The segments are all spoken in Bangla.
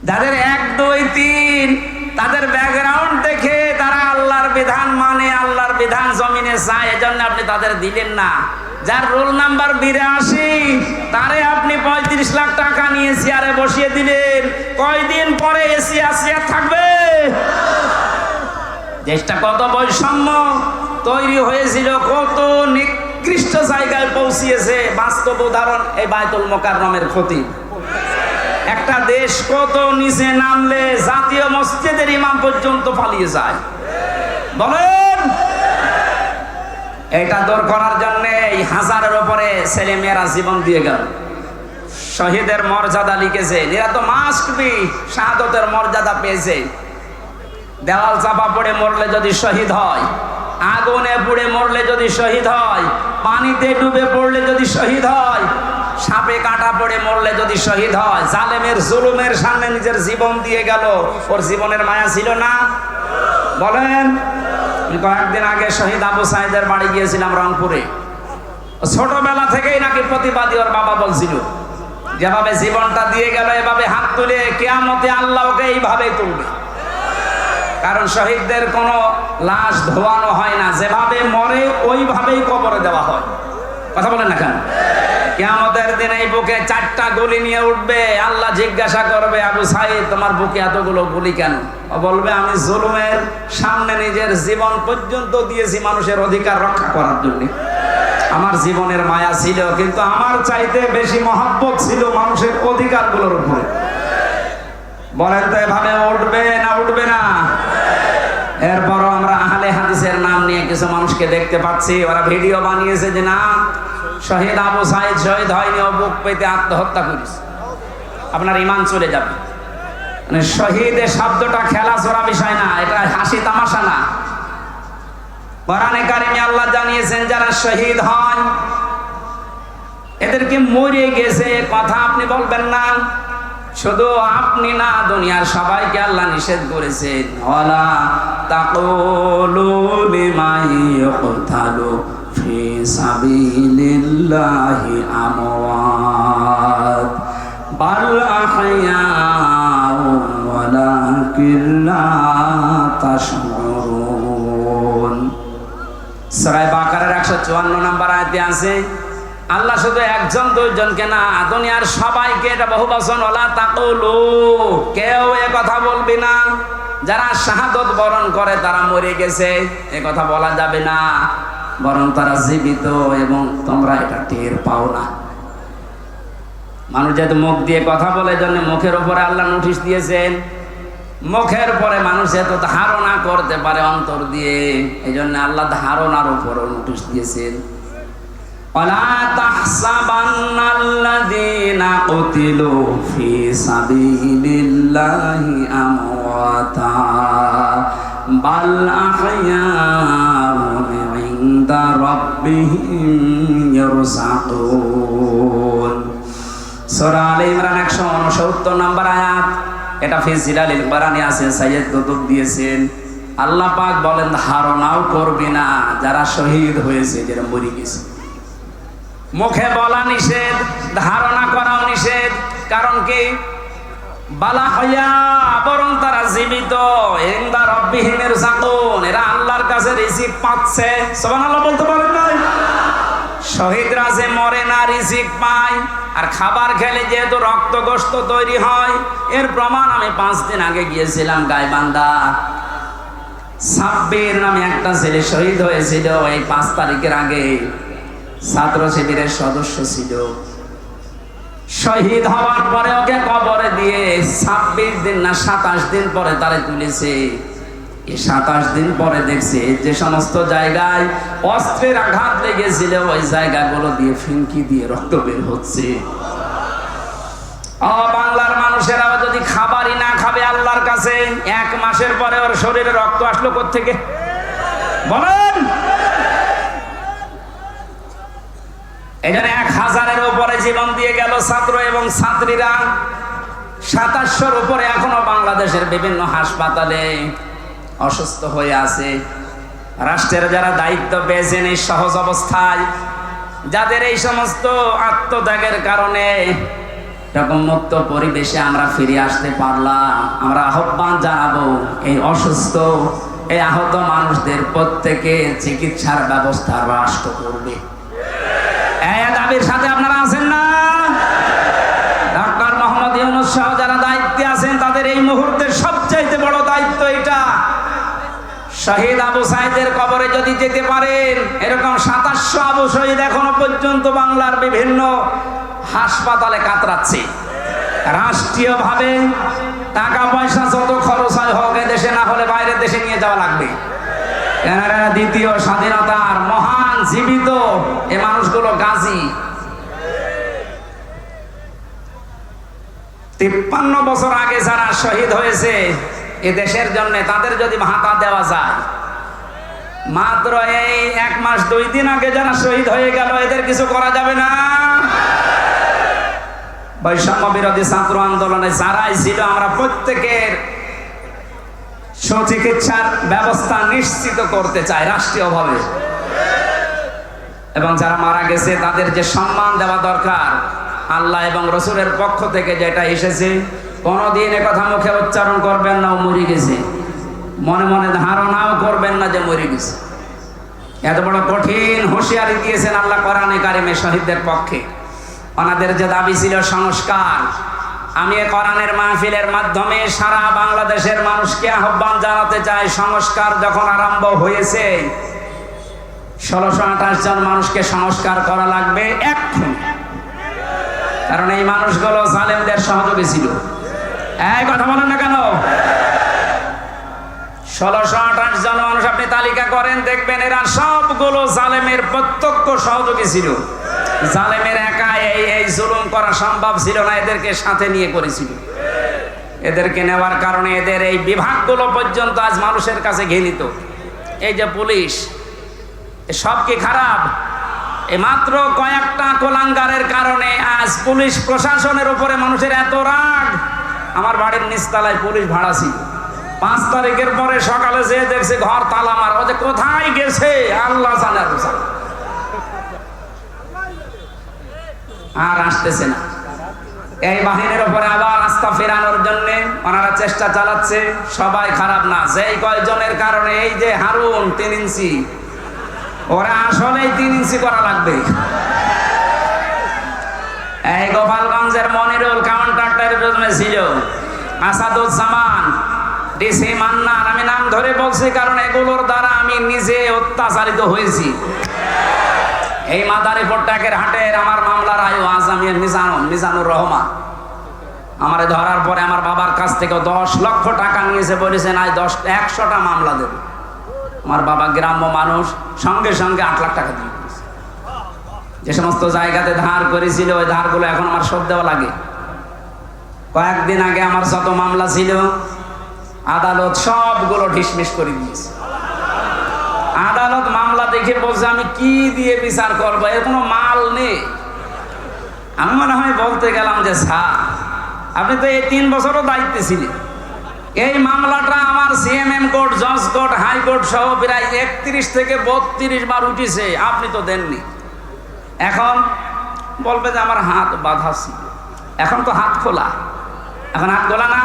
যাদের 1, 2, 3 তাদের ব্যাকগ্রাউন্ড দেখে তারা আল্লাহর বিধান মানে, আল্লাহর বিধান জমিনে চায়, এজন্য আপনি তাদের দিলেন না। যার রোল নাম্বার 82 তারে আপনি 35 লাখ টাকা নিয়ে চেয়ারে বসিয়ে দিলেন, কয়দিন পরে এসি আসিয়া থাকবে? দেশটা কত বৈষম্য তৈরি হয়েছিল, কত নিকৃষ্ট জায়গায় পৌঁছিয়েছে। বাস্তব উদাহরণ এই বায়তুল মোকাররমের ক্ষতি। একটা দেশ কত নিচে নামলে জাতীয় মসজিদের ইমাম পর্যন্ত পালিয়ে যায়, বলেন? এটা দূর করার জন্য হাজারের উপরে ছেলে মেয়েরা জীবন দিয়ে গেল, শহীদের মর্যাদা লিখেছে। এরা তো মাস্ক বি শাহাদতের মর্যাদা পেয়েছে। দেওয়াল চাপা পড়ে মরলে যদি শহীদ হয়, আগুনে পুড়ে মরলে যদি শহীদ হয়, পানিতে ডুবে পড়লে যদি শহীদ হয়, সাপে কাটা পড়ে মরলে যদি শহীদ হয়, জালেমের জুলুমের সামনে নিজের জীবন দিয়ে গেল, ওর জীবনের মায়া ছিল না? বলেন। কয়েকদিন আগে শহীদ আবু সাইদের বাড়ি গিয়েছিলাম রংপুরে। ছোটবেলা থেকেই নাকি প্রতিবাদী, ওর বাবা বলছিল যেভাবে জীবনটা দিয়ে গেল এভাবে হাত তুলে কিয়ামতে আল্লাহ ওকে এইভাবেই তুলবে। কারণ শহীদদের কোনো লাশ ধোয়ানো হয় না, যেভাবে মরে ওইভাবেই কবরে দেওয়া হয়। কথা বলেন না কেন? কিয়ামতের দিন এই বুকে 4টা গুলি নিয়ে উঠবে, আল্লাহ জিজ্ঞাসা করবে, আবু সাইদ তোমার বুকে এতগুলো গুলি কেন? ও বলবে, আমি জুলুমের সামনে নিজের জীবন পর্যন্ত দিয়েছি মানুষের অধিকার রক্ষা করার জন্য। আমার জীবনের মায়া ছিল, কিন্তু আমার চাইতে বেশি মহব্বত ছিল মানুষের অধিকারগুলোর উপরে। বলেন তো এভাবে উঠবে না উঠবে না? এরপরও আমরা আহলে হাদিসের নাম নিয়ে কিছু মানুষকে দেখতে পাচ্ছি, ওরা ভিডিও বানিয়েছে যে না শহীদ আবু সাইদ শহীদ হয়নি, ও বুক পেতে আত্মহত্যা করেছে। আপনার ঈমান চলে যাবে। মানে শহীদের শব্দটা খেলা চোরা বিষয় না, এটা হাসি তামাশা না। কোরআনে কারিমে আল্লাহ জানিয়েছেন যারা শহীদ হয় এদেরকে মরে গেছে কথা আপনি বলবেন না। শুধু আপনি না, দুনিয়ার সবাইকে আল্লাহ নিষেধ করেছেন, ওয়ালা তাকুলু লিমান ইয়ুকতালু ফি সাবিলিল্লাহি আমওয়াত বাল আহইয়াউ ওয়ালাকিন লা তাশউরুন। সূরা বাকারার 154 নম্বর আয়াতে আছে আল্লাহ শুধু 1 2জনকে না, দুনিয়ার সবাইকে, এটা বহুবচন, ওয়ালা তাকুলু, কেউ এ কথা বলবি না যারা শাহাদত বরণ করে তারা মরে গেছে, এ কথা বলা যাবে না, বরং তারা জীবিত এবং তোমরা এটা টের পাও না। মানুষ যেহেতু মুখ দিয়ে কথা বলে, জন্য মুখের উপরে আল্লাহ নোটিশ দিয়েছেন। মুখের পরে মানুষ এত ধারণা করতে পারে অন্তর দিয়ে, এই জন্য আল্লাহ ধারণার উপরও নোটিশ দিয়েছেন। ওয়ালা তাহসাবান্নাল্লাযীনা কুতিলু ফি সাবিলিল্লাহি আমওয়াতা বাল আহইয়াউ ইনদা রাব্বিহিম ইয়ারযাকুন। সূরা আলে ইমরান 169 নম্বর আয়াত। এটা ফি জিলালিল কোরআনে আছে, সাইয়্যিদ কুতুব দিয়েছেন। আল্লাহ পাক বলেন ধারণাও করবি না যারা শহীদ হয়েছে, যারা মরে গেছে। মুখে বলা নিষেধ, ধারণা করাও নিষেধ। কারণ কি? বালা হইয়া, বরং তারা জীবিত, ইনদা রাব্বিহিম ইয়ারযাকুন, এরা আল্লাহর কাছে রিজিক পাচ্ছে। সুবহানাল্লাহ বলতে পারেন না? শহীদরা যে মরে না, রিজিক পায়। আর খাবার খেলে যেহেতু রক্ত গোশত তৈরি হয়, এর প্রমাণ আমি 5 দিন আগে গিয়েছিলাম গাইবান্ধা। সাব্বির নামে একটা ছেলে শহীদ হয়েছিল এই 5 তারিখের আগে, ছাত্র শিবিরের সদস্য ছিল। শহীদ হওয়ার পরে ওকে কবরে দিয়ে 26 দিন না 27 দিন পরে তারে তুলেছে। এই 27 দিন পরে দেখছে যে সমস্ত জায়গায় অস্ত্রের আঘাত লেগেছিল ওই জায়গাগুলো দিয়ে ফিনকি দিয়ে রক্ত বের হচ্ছে। বাংলার মানুষেরাও যদি খাবারই না খাবে আল্লাহর কাছে, 1 মাসের পরে ওর শরীরে রক্ত আসলো কোত্থেকে? বলেন। এখানে 1000-এর উপরে জীবন দিয়ে গেল ছাত্র এবং ছাত্রীরা। 2700-র উপরে এখনো বাংলাদেশের বিভিন্ন হাসপাতালে অসুস্থ হয়ে আছে। রাষ্ট্রের যারা দায়িত্ব পেয়েছেন এই সহজ অবস্থায়, যাদের এই সমস্ত আত্মত্যাগের কারণে এরকম মুক্ত পরিবেশে আমরা ফিরে আসতে পারলাম। আমরা আহ্বান জানাবো, এই অসুস্থ এই আহত মানুষদের প্রত্যেকে চিকিৎসার ব্যবস্থা রাষ্ট্র করবে। এই দাবির সাথে আপনারা আছেন না? ডক্টর মোহাম্মদ ইউনূস সহ যারা দায়িত্বে আছেন তাদের এই মুহূর্তে সবচেয়ে বড় দায়িত্ব এটা। শহীদ আবু সাঈদের কবরে যদি যেতে পারেন, এরকম ২৭০০ আবু শহীদ এখনো পর্যন্ত বাংলার বিভিন্ন হাসপাতালে কাতরাচ্ছে। রাষ্ট্রীয়ভাবে টাকা পয়সা যত খরচ হয় হোক, এদেশে না হলে বাইরের দেশে নিয়ে যাওয়া লাগবে। এনারা দ্বিতীয় স্বাধীনতার মহান জীবিত এ মানুষগুলো গাজী। ৫৩ বছর আগে যারা শহীদ হয়েছে এ দেশের জন্য, তাদের যদি ভাতা দেওয়া যায়, মাত্র এই ১ মাস ২ দিন আগে যারা শহীদ হয়ে গেল, এদের কিছু করা যাবে না? বৈষম্য বিরোধী ছাত্র আন্দোলনে যারাই ছিল, আমরা প্রত্যেকের সুচিকিৎসার ব্যবস্থা নিশ্চিত করতে চাই রাষ্ট্রীয়ভাবে, এবং যারা মারা গেছে তাদের যে সম্মান দেওয়া দরকার, আল্লাহ এবং রসুলের পক্ষ থেকে যেটা এসেছে, কোনদিন এ কথা মুখে উচ্চারণ করবেন না ও মরে গেছে, মনে মনে ধারণাও করবেন না যে মরে গেছে। এত বড় কঠিন হুঁশিয়ারি দিয়েছেন আল্লাহ কোরআনে কারিমে শহীদদের পক্ষে। ওনাদের যে দাবি ছিল সংস্কার, আমি এ কোরআনের মাহফিলের মাধ্যমে সারা বাংলাদেশের মানুষকে আহ্বান জানাতে চাই, সংস্কার যখন আরম্ভ হয়েছে, ১৬২৮ জন মানুষকে সংস্কার করা লাগবে এখন। কারণ এই মানুষগুলো জালেমদের সহযোগী ছিল। এই কথা বলেন না কেন? ১৬২৮ জন মানুষ আপনি তালিকা করেন, দেখবেন এরা সবগুলো জালেমের প্রত্যক্ষ সহযোগী ছিল। জালেমের একা এই জুলুম করা সম্ভব ছিল না, এদেরকে সাথে নিয়ে করেছিল। এদেরকে নেওয়ার কারণে এদের এই বিভাগগুলো পর্যন্ত আজ মানুষের কাছে ঘৃণিত। এই যে পুলিশ, সব কি খারাপ? মাত্র কয়েকটা কোলাঙ্গারের কারণে আজ পুলিশ প্রশাসনের উপরে মানুষের এত রাগ। আমার বাড়ির নিচতলায় পুলিশ ভাড়া ছিল, ৫ তারিখের পরে সকালে যেয়ে দেখছে ঘর তালা মারা। ও যে কোথায় গেছে আল্লাহ জানে, আর আসতেছে না। এই বাহিনীর উপরে আবার আস্থা ফেরানোর জন্য ওনারা চেষ্টা চালাচ্ছে। সবাই খারাপ না, যেই কয়জনের কারণে এই যে হারুন ৩ ইঞ্চি, ওরা আসলেই ৩ ইঞ্চি করা লাগবে। এই গোপালগঞ্জের মনিরুল কাউন্টার টেরোরিজমে ছিল, আসাদুজ্জামান, ডিসি মান্নান, আমি নাম ধরে বলছি কারণ এগুলোর দ্বারা আমি নিজে অত্যাচারিত হয়েছি। এই মাদারীপুর ট্যাকের হাটের আমার মামলার আয়ু আজমির মিজানুর রহমান আমারে ধরার পরে আমার বাবার কাছ থেকে ১০ লক্ষ টাকা নিয়েছে, বলেছে নাই ১০০টা মামলা দেবে। আমার বাবা গ্রাম্য মানুষ, সঙ্গে সঙ্গে ৮ লাখ টাকা দিয়ে দিয়েছে। যে সমস্ত জায়গাতে ধার করেছিল ওই ধারগুলো এখন আমার শোধ দেওয়া লাগে। কয়েকদিন আগে আমার যত মামলা ছিল আদালত সবগুলো ঢিসমিস করে দিয়েছে। আদালত মামলা দেখে বলছে আমি কি দিয়ে বিচার করবো, এর কোনো মাল নেই। আমি মনে হয় বলতে গেলাম যে স্যার, আপনি তো এই ৩ বছরও দায়িত্বে ছিলেন, এই মামলাটা আমার সিএমএম কোর্ট, জজ কোর্ট, হাইকোর্ট সহ প্রায় ৩১ থেকে ৩২ বার উঠেছে, আপনি তো দেননি। এখন বলবে যে আমার হাত বাঁধা ছিল, এখন তো হাত খোলা। এখন হাত খোলা না?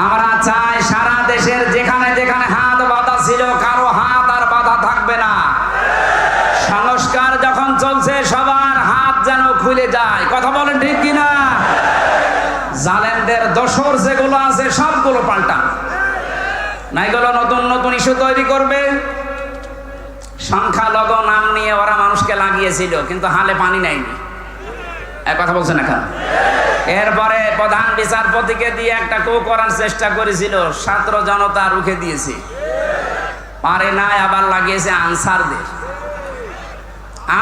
আমরা চাই সারা দেশের যেখানে যেখানে হাত বাঁধা ছিল, কারো হাত আর বাঁধা থাকবে না। সংস্কার যখন চলছে সবার হাত যেন খুলে যায়। কথা বলেন ঠিক কিনা? জালেমদের দোসর যেগুলো আছে সবগুলো পাল্টান, না এগুলো নতুন নতুন ইস্যু তৈরি করবে। সংখ্যালঘু নাম নিয়ে ওরা মানুষকে লাগিয়েছিল, কিন্তু হালে পানি নেয়নি। এক কথা বলছেন এখন। এরপরে প্রধান বিচারপতিকে দিয়ে একটা কু করার চেষ্টা করেছিল, ছাত্র জনতা রুখে দিয়েছে, পারে নাই, আবার লাগিয়েছে আনসারদের।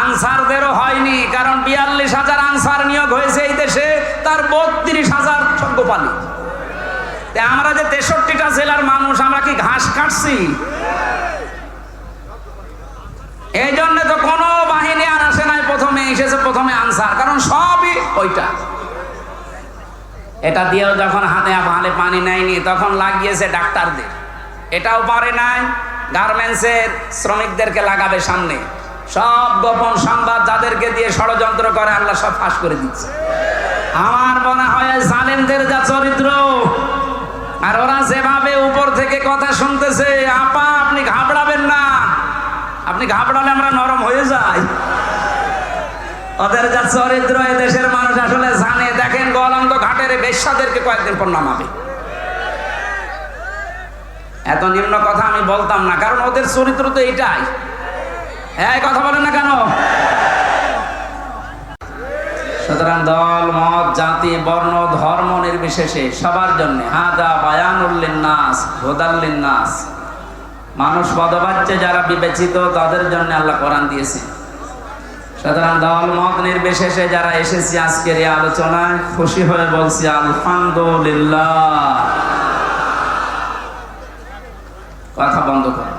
আনসারদেরও হয়নি, কারণ ৪২,০০০ আনসার নিয়োগ হয়েছে এই দেশে, তার ৩২,০০০ গোপালী। আমরা যে ৬৩টা জেলার মানুষ, আমরা কি ঘাস কাটছি? এই জন্য তো কোনো বাহিনী আর আসে নাই, প্রথমে এসেছে প্রথমে আনসার, কারণ সবই ওইটা। এটা দিয়েও যখন হাতে হালে পানি নেয়নি, তখন লাগিয়েছে ডাক্তারদের, এটাও পারে নাই। গার্মেন্টসের শ্রমিকদেরকে লাগাবে সামনে, সব গোপন সংবাদ যাদেরকে দিয়ে ষড়যন্ত্র করে আল্লাহ সব ফাঁস করে দিচ্ছে। আমার মনে হয় জালেমদের যা চরিত্র, আর ওরা যেভাবে উপর থেকে কথা শুনতেছে, আপা আপনি ঘাবড়াবেন না, আপনি ঘাবড়ালে আমরা নরম হয়ে যাই। ওদের যা চরিত্র এ দেশের মানুষ আসলে জানে। দেখেন গোয়ালন্দ ঘাটের বেশ্যাদেরকে কয়েকদিন পর নামাবে। এত নিম্ন কথা আমি বলতাম না, কারণ ওদের চরিত্র তো এইটাই। এই কথা বলেন না কেন? সুতরাং দল মত জাতি বর্ণ ধর্ম নির্বিশেষে সবার জন্য হাদা বায়ানুল লিন্নাস হুদাল লিন্নাস, মানুষ পদবাচ্যে যারা বিবেচিত তাদের জন্য আল্লাহ কোরআন দিয়েছেন। সুতরাং দল মত নির্বিশেষে যারা এসেছি আজকের এই আলোচনায় খুশি হয়ে বলছি আলহামদুলিল্লাহ। কথা বন্ধ করে,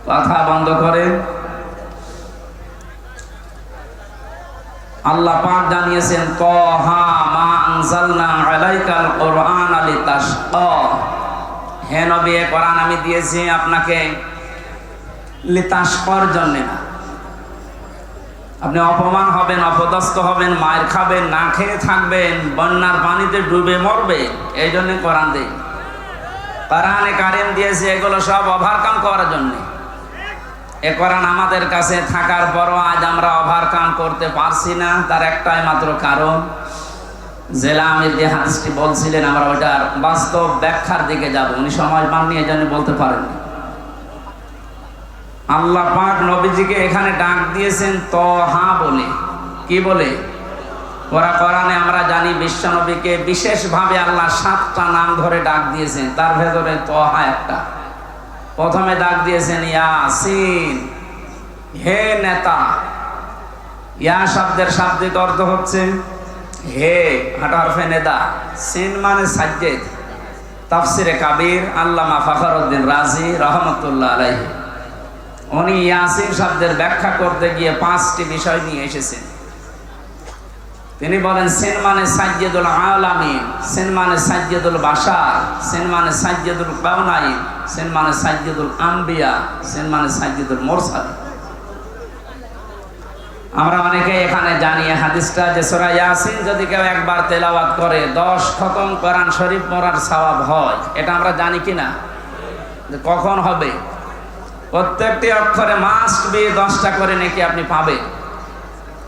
কথা বন্ধ করে। আল্লাহ পাক জানিয়েছেন তাহা মা আনজালনা আলাইকাল কুরআনা লিতাশকা, হে নবী এই কোরআন আমি দিয়েছি আপনাকে লিতাশকার জন্য না। আপনি অপমান হবেন, অপদস্থ হবেন, মায়ের খাবেন, না খেয়ে থাকবেন, বন্যার পানিতে ডুবে মরবেন, এই জন্য কোরআন দেই। কোরআনে কারিম দিয়েছে এগুলো সব ওভারকাম করার জন্য। এ কোরআন আমাদের কাছে থাকার পরও আজ আমরা ওভারকাম করতে পারছি না, তার একটাই মাত্র কারণ, জেলা আমির যে হাদিসটি বলছিলেন আমরা ওটার বাস্তব ব্যাখ্যার দিকে যাব, উনি সময় পাননি এই জন্য বলতে পারেননি। আল্লাহ পাক নবীজিকে এখানে ডাক দিয়েছেন তহা বলে। কি বলে? ওরা কোরআনে আমরা জানি বিশ্ব নবীকে বিশেষভাবে আল্লাহ 7টা নাম ধরে ডাক দিয়েছেন, তার ভেতরে তহা একটা। প্রথমে ডাক দিয়েছেন ইয়াসিন, হে নেতা। ইয়া শব্দের শাব্দিক অর্থ হচ্ছে হে, হাটারফে নেদা। সিন মানে সাজ্জেদ। তাফসিরে কাবির আল্লামা ফখরউদ্দিন রাজি রহমতুল্লাহ আলাইহি উনি ইয়াসিন শব্দের ব্যাখ্যা করতে গিয়ে 5টি বিষয় নিয়ে এসেছেন। তিনি বলেন সিন মানে সাজ্জেদুল আলামিন, সিন মানে সাজ্জেদুল বাশার, সিন মানে সাজ্জেদুল কাউনাইন, সিন মানে সাজ্জেদুল আম্বিয়া, সিন মানে সাজ্জেদুল মুরসাল। আমরা অনেকে এখানে জানি হাদিসটা যে সূরা ইয়াসিন যদি কেউ একবার তেলাওয়াত করে 10 খতম কোরআন শরীফ পড়ার সওয়াব হয়। এটা আমরা জানি কিনা? যে কখন হবে? প্রত্যেকটি অক্ষরে মাস্ট বি 10টা করে নাকি আপনি পাবেন।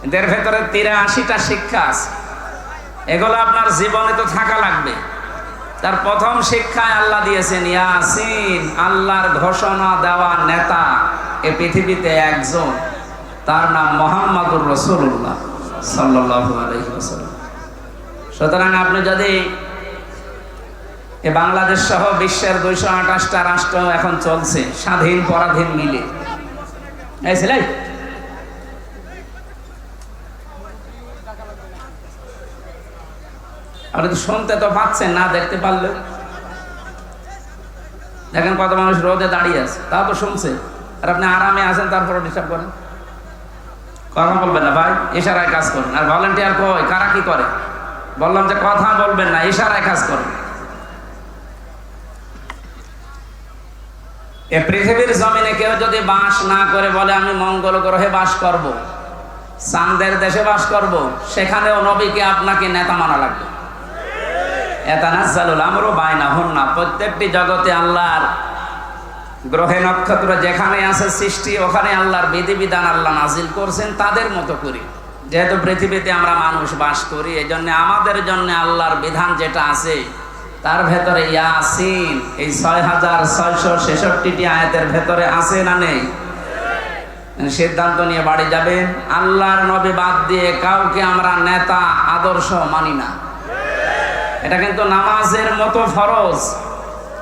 এদের ভেতরে 83টা শিক্ষা আছে, এগুলো আপনার জীবনে তো থাকা লাগবে। তার প্রথম শিক্ষায় আল্লাহ দিয়েছেন ইয়াসিন, আল্লাহর ঘোষণা দেওয়া নেতা এ পৃথিবীতে একজন, তার নাম মুহাম্মাদুর রাসূলুল্লাহ সাল্লাল্লাহু আলাইহি ওয়াসাল্লাম। সুতরাং আপনি যদি বাংলাদেশ সহ বিশ্বের 228টা রাষ্ট্র এখন চলছে স্বাধীন পরাধীন মিলে, এই ছেলে আপনি তো শুনতে তো পাচ্ছেন না, দেখতে পারলে দেখেন কত মানুষ রোদে দাঁড়িয়ে আছে, তাও তো শুনছে। আর আপনি আরামে আছেন, তারপরে ডিস্টার্ব করেন। কথা বলবেন না ভাই, ইশারায় কাজ করেন। আর ভলেন্টিয়ার কই, কারা কি করে? বললাম যে কথা বলবেন না, ইশারায় কাজ করেন। এ পৃথিবীর জমিনে কেউ যদি বাস না করে বলে আমি মঙ্গল গ্রহে বাস করব, চাঁদের দেশে বাস করব, সেখানেও নবীকে আপনাকে নেতা মানা লাগবে। এতানাজ্জালুল আমরু বাইনাহুন্না, প্রত্যেকটি জগতে আল্লাহর গ্রহে নক্ষত্র যেখানে আছে সৃষ্টি, ওখানে আল্লাহর বিধিবিধান আল্লাহ নাজিল করছেন তাদের মতো করে। যেহেতু পৃথিবীতে আমরা মানুষ বাস করি, এই জন্য আমাদের জন্য আল্লাহর বিধান যেটা আছে তার ভেতরে ইয়াসিন এই 6666টি আয়াতের ভেতরে আছে না নেই? সিদ্ধান্ত নিয়ে বাড়ি যাবেন, আল্লাহর নবী বাদ দিয়ে কাউকে আমরা নেতা আদর্শ মানি না। এটা কিন্তু নামাজের মতো ফরজ।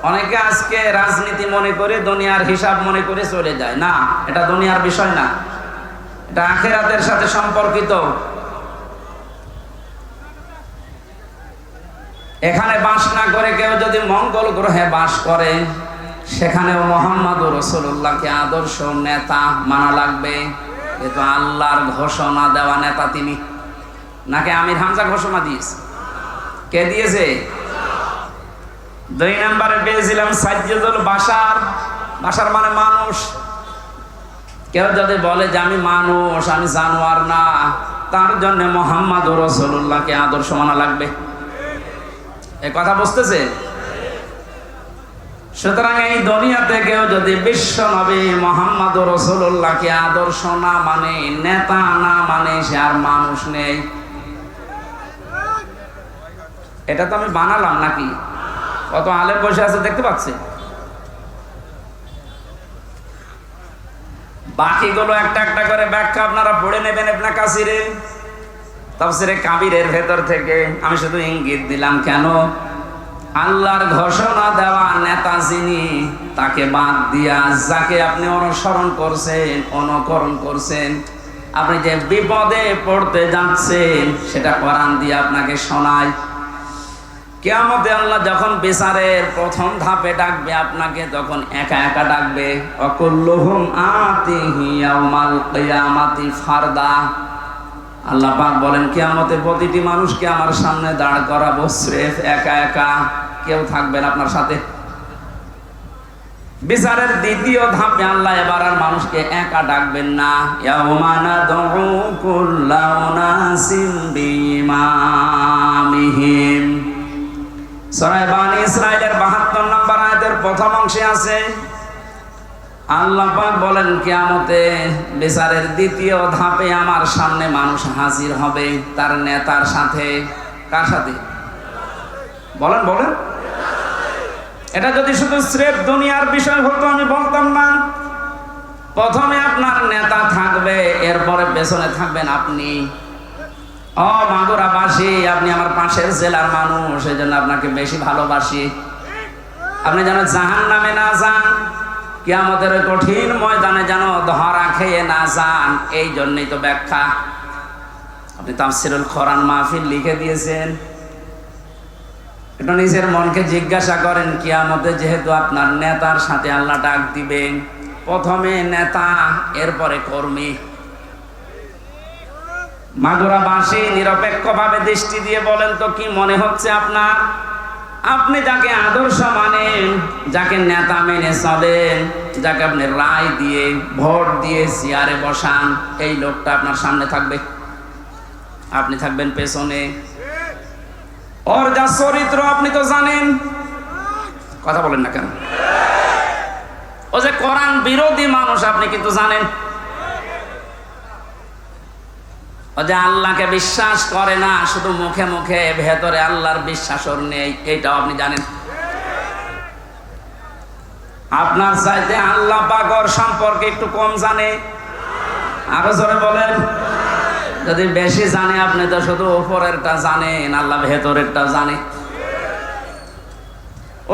অনেকে আজকে রাজনীতি মনে করে, দুনিয়ার হিসাব মনে করে চলে যায়। না, এটা দুনিয়ার বিষয় না, এটা আখিরাতের সাথে সম্পর্কিত। এখানে বাস না করে কেউ যদি মঙ্গল গ্রহে বাস করে, সেখানেও মুহাম্মাদুর রাসূলুল্লাহকে আদর্শ নেতা মানা লাগবে। কিন্তু আল্লাহর ঘোষণা দেওয়া নেতা তিনি, নাকি আমির হামজা ঘোষণা দিয়েছে? কে দিয়েছে? 2 নম্বরে পেয়েছিলাম সাজ্জেদুল বাশার। বাশার মানে মানুষ। কেউ যদি বলে যে আমি মানুষ, আমি জানোয়ার না, তার জন্য মুহাম্মদুর রাসূলুল্লাহকে আদর্শ মানা লাগবে। এই কথা বুঝতেছে? সুতরাং এই দুনিয়াতে কেউ যদি বিশ্ব নবী মুহাম্মদুর রাসূলুল্লাহকে আদর্শ না মানে, নেতা না মানে, সে আর মানুষ নেই। এটা তো আমি বানালাম নাকি? কত আলেম বসে আছে দেখতে পাচ্ছি। বাকিগুলো একটা একটা করে ব্যাখ্যা আপনারা পড়ে নেবেন ইবনে কাসিরে, তাফসিরে কাবিরের ভেতর থেকে। আমি শুধু ইঙ্গিত দিলাম, কেন আল্লাহর ঘোষণা দেওয়া নেতা যিনি, তাকে বাদ দিয়া যাকে আপনি অনুসরণ করছেন, অনুকরণ করছেন, আপনি যে বিপদে পড়তে যাচ্ছেন সেটা কোরআন দিয়ে আপনাকে শোনায়। কিয়ামতে আল্লাহ যখন বিচারের প্রথম ধাপে ডাকবে আপনাকে, তখন একা একা ডাকবে। অকুল্লুহুম আতিহি ইয়াউমাল কিয়ামাতি ফারদা। আল্লাহ পাক বলেন কিয়ামতে প্রতিটি মানুষকে আমার সামনে দাঁড় করাবো স্রেফ একা একা, কেউ থাকবেন আপনার সাথে। বিচারের দ্বিতীয় ধাপে আল্লাহ এবার আর মানুষকে একা ডাকবেন না। ইয়াউমা নাদউ কুল্লা উনাসিম বিইমামিহিম। সূরা বানী ইসরাঈলের ৭২ নম্বর আয়াতের প্রথম অংশে আছে, আল্লাহ পাক বলেন কিয়ামতে বিচারের দ্বিতীয় ধাপে আমার সামনে মানুষ হাজির হবে তার নেতার সাথে। কার সাথে? বলেন বলেন। এটা যদি শুধু স্রেফ দুনিয়ার বিষয় হতো আমি বলতাম না। প্রথমে আপনার নেতা থাকবে, এরপরে পেছনে থাকবেন আপনি। ও মাগুরাবাসী, আপনি আমার পাশের জেলার মানুষ, এই জন্য আপনাকে বেশি ভালোবাসি। আপনি যেন জাহান্নামে না যান, কিয়ামতের ওই কঠিন ময়দানে যেন ধরা খেয়ে না যান, এই জন্যই তো ব্যাখ্যা। আপনি তাফসিরুল কোরআন মাহফিল লিখে দিয়েছেন। এটা নিজের মনকে জিজ্ঞাসা করেন, কিয়ামতে যেহেতু আপনার নেতার সাথে আল্লাহ ডাক দিবেন, প্রথমে নেতা, এরপরে কর্মী। মাগুরাবাসী নিরপেক্ষভাবে দৃষ্টি দিয়ে বলেন তো কি মনে হচ্ছে আপনার? আপনি যাকে আদর্শ মানেন, যাকে নেতা মেনে চলেন, যাকে আপনি রায় দিয়ে ভোট দিয়ে চেয়ারে বসান, এই লোকটা আপনার সামনে থাকবে, আপনি থাকবেন পেছনে। ওর যা চরিত্র আপনি তো জানেন। কথা বলেন না কেন? ও যে কোরআন বিরোধী মানুষ আপনি কিন্তু জানেন। ও যে আল্লাহকে বিশ্বাস করে না, শুধু মুখে মুখে, ভেতরে আল্লাহর বিশ্বাস ওর নেই, এইটাও আপনি জানেন। আপনার চাইতে আল্লাহ পাক ওর সম্পর্কে একটু কম জানে। আরো জোরে বলেন। যদি বেশি জানে, আপনি তো শুধু উপরেরটা জানেন, আল্লাহ ভেতরেরটা জানে।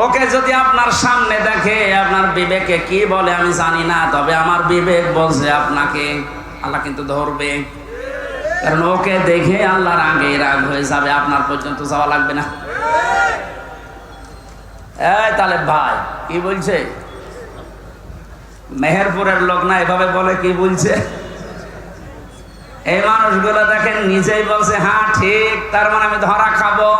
ওকে যদি আপনার সামনে দেখে, আপনার বিবেকে কি বলে আমি জানি না, তবে আমার বিবেক বলছে আপনাকে আল্লাহ কিন্তু ধরবে। কারণ ওকে দেখে আল্লাহর আগে রাগ হয়ে যাবে, আপনার পর্যন্ত যাওয়া লাগবে না। এই তাহলে ভাই কি বলছে? মেহেরপুরের লোক না এভাবে বলে, কি বলছে? এই মানুষগুলো দেখেন নিজেই বলছে হ্যাঁ ঠিক, তার মানে আমি ধরা খাবো।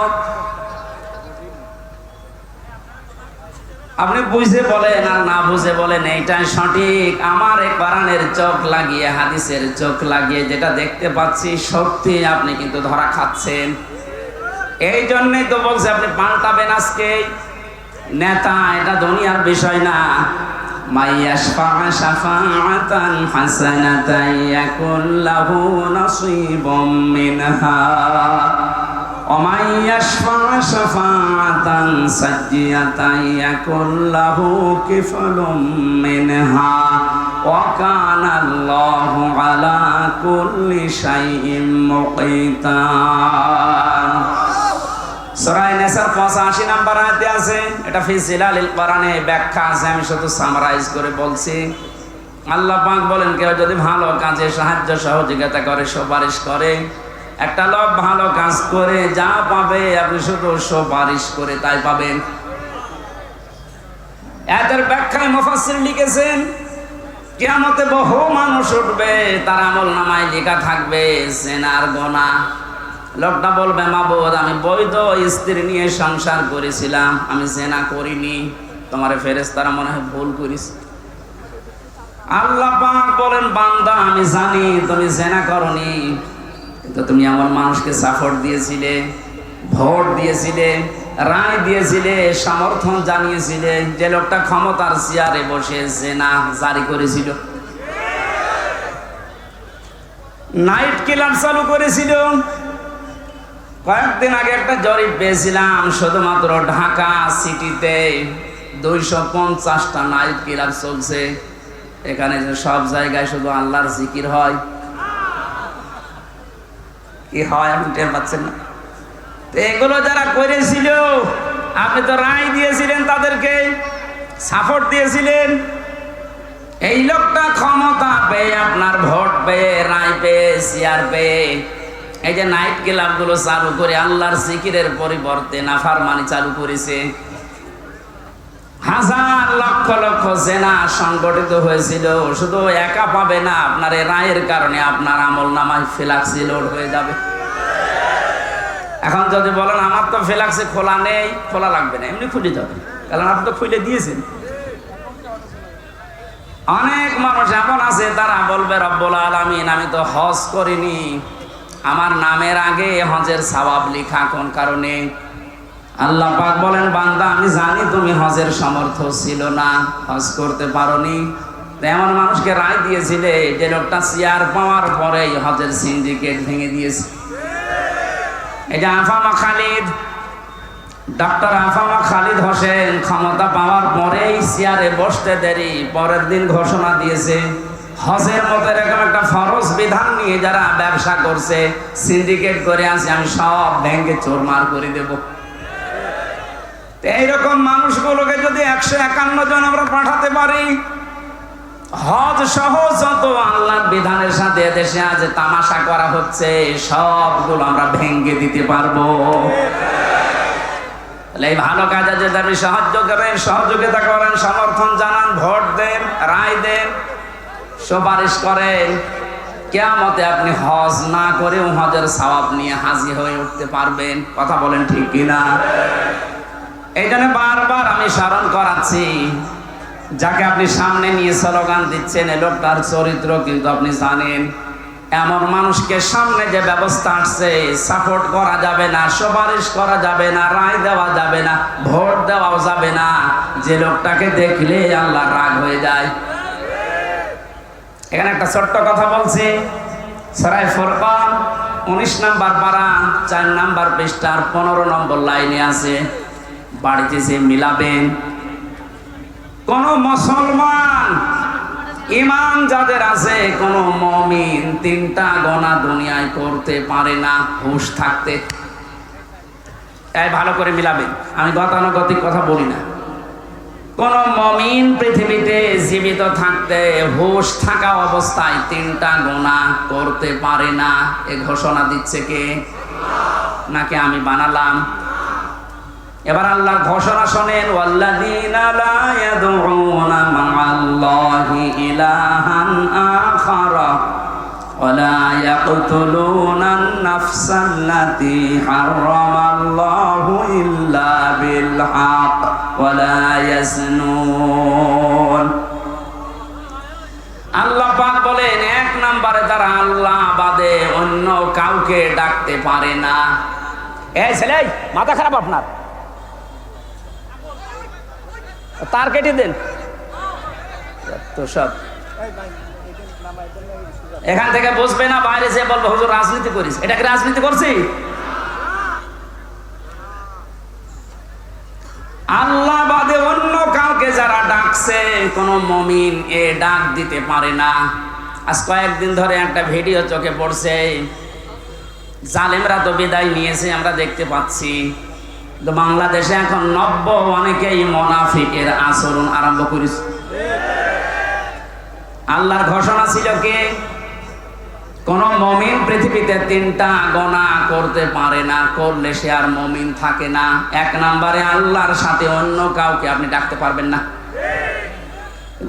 আপনি বুঝে বলেন আর না বুঝে বলেন এইটাই সঠিক। আমার এই কোরআনের চোখ লাগিয়ে, হাদিসের চোখ লাগিয়ে যেটা দেখতে পাচ্ছি সত্যি, আপনি কিন্তু ধরা খাচ্ছেন। এই জন্যই তো বলছে আপনি পাল্টাবেন আজকে। নেতা এটা দুনিয়ার বিষয় না। মাইয়াশফা শাফাআতান হাসানাতান ইয়াকুল লাহু নাসীবুম মিনহা ওয়া মাইয়াশফা শাফাআতান সাজ্জিয়াতান ইয়াকুল লাহু কিফলুম মিনহা ওয়া কানা আল্লাহু আলা কুল্লি শাইইন মুকিতা। সূরা নিসার 85 নম্বর আয়াতে আছে, এটা ফি জিলালিল কোরআনে ব্যাখ্যা আছে, আমি শুধু সামারাইজ করে বলছি। আল্লাহ পাক বলেন কেউ যদি ভালো কাজে সাহায্য সহযোগিতা করে, সুপারিশ করে, একটা লোক ভালো কাজ করে যা পাবে আপনি শুধু সুপারিশ করে তাই পাবেন। এদের ব্যাখ্যায় মুফাসসির লিখেছেন কিয়ামতে বহু মানুষ উঠবে, তার আমলনামায় লেখা থাকবে জিনার গুনাহ। লোকটা বলবে মাবুদ আমি বৈধ স্ত্রী নিয়ে সংসার করেছিলাম, আমি জিনা করিনি, তোমার ফেরেশতারা মনে হয় ভুল করিস। আল্লাহ পাক বলেন, বান্দা আমি জানি তুমি জেনা করনি, কিন্তু তুমি আমার মানুষকে সাপোর্ট দিয়েছিলে, ভোট দিয়েছিলে, রায় দিয়েছিলে, সমর্থন জানিয়েছিলে। যে লোকটা ক্ষমতার চেয়ারে বসে জেনা জারি করেছিল, নাইট ক্লাব চালু করেছিল। কয়েকদিন আগে একটা জরিপ পেয়েছিলাম, শুধুমাত্র ঢাকা সিটিতে 250টা নাইট ক্লাব চলছে। এখানে যে সব জায়গায় শুধু আল্লাহর জিকির হয়, কি হয় আপনি টের পাচ্ছেন না? তো এগুলো যারা করেছিল, আপনি তো রায় দিয়েছিলেন, তাদেরকে সাপোর্ট দিয়েছিলেন। এই লোকটা ক্ষমতা পেয়ে, আপনার ভোট পেয়ে, রায় পেয়ে, চেয়ার পেয়ে, এই যে নাইট ক্লাব গুলো চালু করে আল্লাহর জিকিরের পরিবর্তে নাফরমানি চালু করেছে। হাজার লক্ষ লক্ষ জেনা সংগঠিত হয়েছিল। শুধু একা পাবে না, আপনার এই রায়ের কারণে আপনার আমল নামায় ফ্ল্যাক্সি লোড হয়ে যাবে। এখন যদি বলেন আমার তো ফ্ল্যাক্সি খোলা নেই, খোলা লাগবে না, এমনি খুলে যাবে, কারণ আপনি তো খুলে দিয়েছেন। অনেক মানুষ এমন আছে, তারা বলবে রব্বুল আলামিন আমি তো হজ করিনি, আমার নামের আগে হজের সওয়াব লেখা, কোন কারণে? আল্লাহ পাক বলেন, বান্দা আমি জানি তুমি হজের সামর্থ্য ছিল না, হজ করতে পারোনি। এমন মানুষকে রায় দিয়েছিলে যে লোকটা চেয়ার পাওয়ার পরেই হজের সিন্ডিকেট ভেঙে দিয়েছে। এই যে আফামা খালিদ, ডক্টর আফামা খালিদ হোসেন ক্ষমতা পাওয়ার পরেই চেয়ারে বসতে দেরি, পরের দিন ঘোষণা দিয়েছে হজের মতো এরকম একটা ফরজ বিধান নিয়ে যারা ব্যবসা করছে, সিন্ডিকেট করে আছে, আমি সব ব্যাংকে চোরমার করে দেব। এইরকম মানুষগুলোকে যদি 151 জন আমরা পাঠাতে পারি, হজ সহ যত আল্লাহর বিধানের সাথে দেশে আজ তামাশা করা হচ্ছে সবগুলো আমরা ভেঙে দিতে পারবো। এই ভালো কাজে যদি আপনি সাহায্য করেন, সহযোগিতা করেন, সমর্থন জানান, ভোট দেন, রায় দেন, সুপারিশ করেন, কিয়ামতে আপনি হজ না করেও হজের সওয়াব নিয়ে হাজির হয়ে উঠতে পারবেন। কথা বলেন ঠিক কিনা? এই জন্য বারবার আমি স্মরণ করাচ্ছি, যাকে আপনি সামনে নিয়ে স্লোগান দিচ্ছেন, এ লোকটার চরিত্র কিন্তু আপনি জানেন। এমন মানুষকে সামনে যে ব্যবস্থা আসছে, সাপোর্ট করা যাবে না, সুপারিশ করা যাবে না, রায় দেওয়া যাবে না, ভোট দেওয়াও যাবে না। যে লোকটাকে দেখলে আল্লাহ রাগ হয়ে যায়। এখানে একটা ছোট্ট কথা বলছি, সূরা ফুরকান 19 নম্বর পারা 4 নম্বর পৃষ্ঠার 15 নম্বর লাইনে আছে, বাড়িতে যে মিলাবেন। কোন মুসলমান ঈমান যাদের আছে, কোন মুমিন 3টা গুনাহ দুনিয়ায় করতে পারে না হুঁশ থাকতে। এই ভালো করে মিলাবেন, আমি গতানুগতিক কথা বলি না। কোন মুমিন পৃথিবীতে জীবিত থাকতে হুঁশ থাকা অবস্থায় 3টা গুনাহ করতে পারে না। এ ঘোষণা দিচ্ছে কে? নাকি আমি বানালাম? এবার আল্লাহর ঘোষণা শোনেন, ওয়াল্লাযীনা লা ইয়াদউনা মা'আল্লাহি ইলাহান আখারা ওয়া লা ইয়াকতুলুনান নাফসাল্লাতী হারামাল্লাহু ইল্লা বিল হক ওয়া লা ইয়াজনুন। আল্লাহ পাক বলেন, 1 নম্বরে তারা আল্লাহ বাদে অন্য কাউকে ডাকতে পারে না। এই ছেলে, মাথা খারাপ আপনার? তার কেটে দেন তো সব। এখান থেকে বুঝবে না, বাইরে যে বলবো হুজুর রাজনীতি করিস। এটা কি রাজনীতি করছি? আল্লাহ বাদে অন্য কাউকে যারা ডাকছে, কোন মুমিন এ ডাক দিতে পারে না। আজ কয়েকদিন ধরে একটা ভিডিও চোখে পড়ছে, জালেমরা তো বিদায় নিয়েছে, আমরা দেখতে পাচ্ছি। তো বাংলাদেশে এখন নব্য অনেকেই মুনাফিকের আচরণ আরম্ভ করেছে। আল্লাহর ঘোষণা ছিল কি? কোন মুমিন পৃথিবীতে 3টা গুনাহ করতে পারে না, করলে সে আর মুমিন থাকে না। 1 নম্বরে আল্লাহর সাথে অন্য কাউকে আপনি ডাকতে পারবেন না।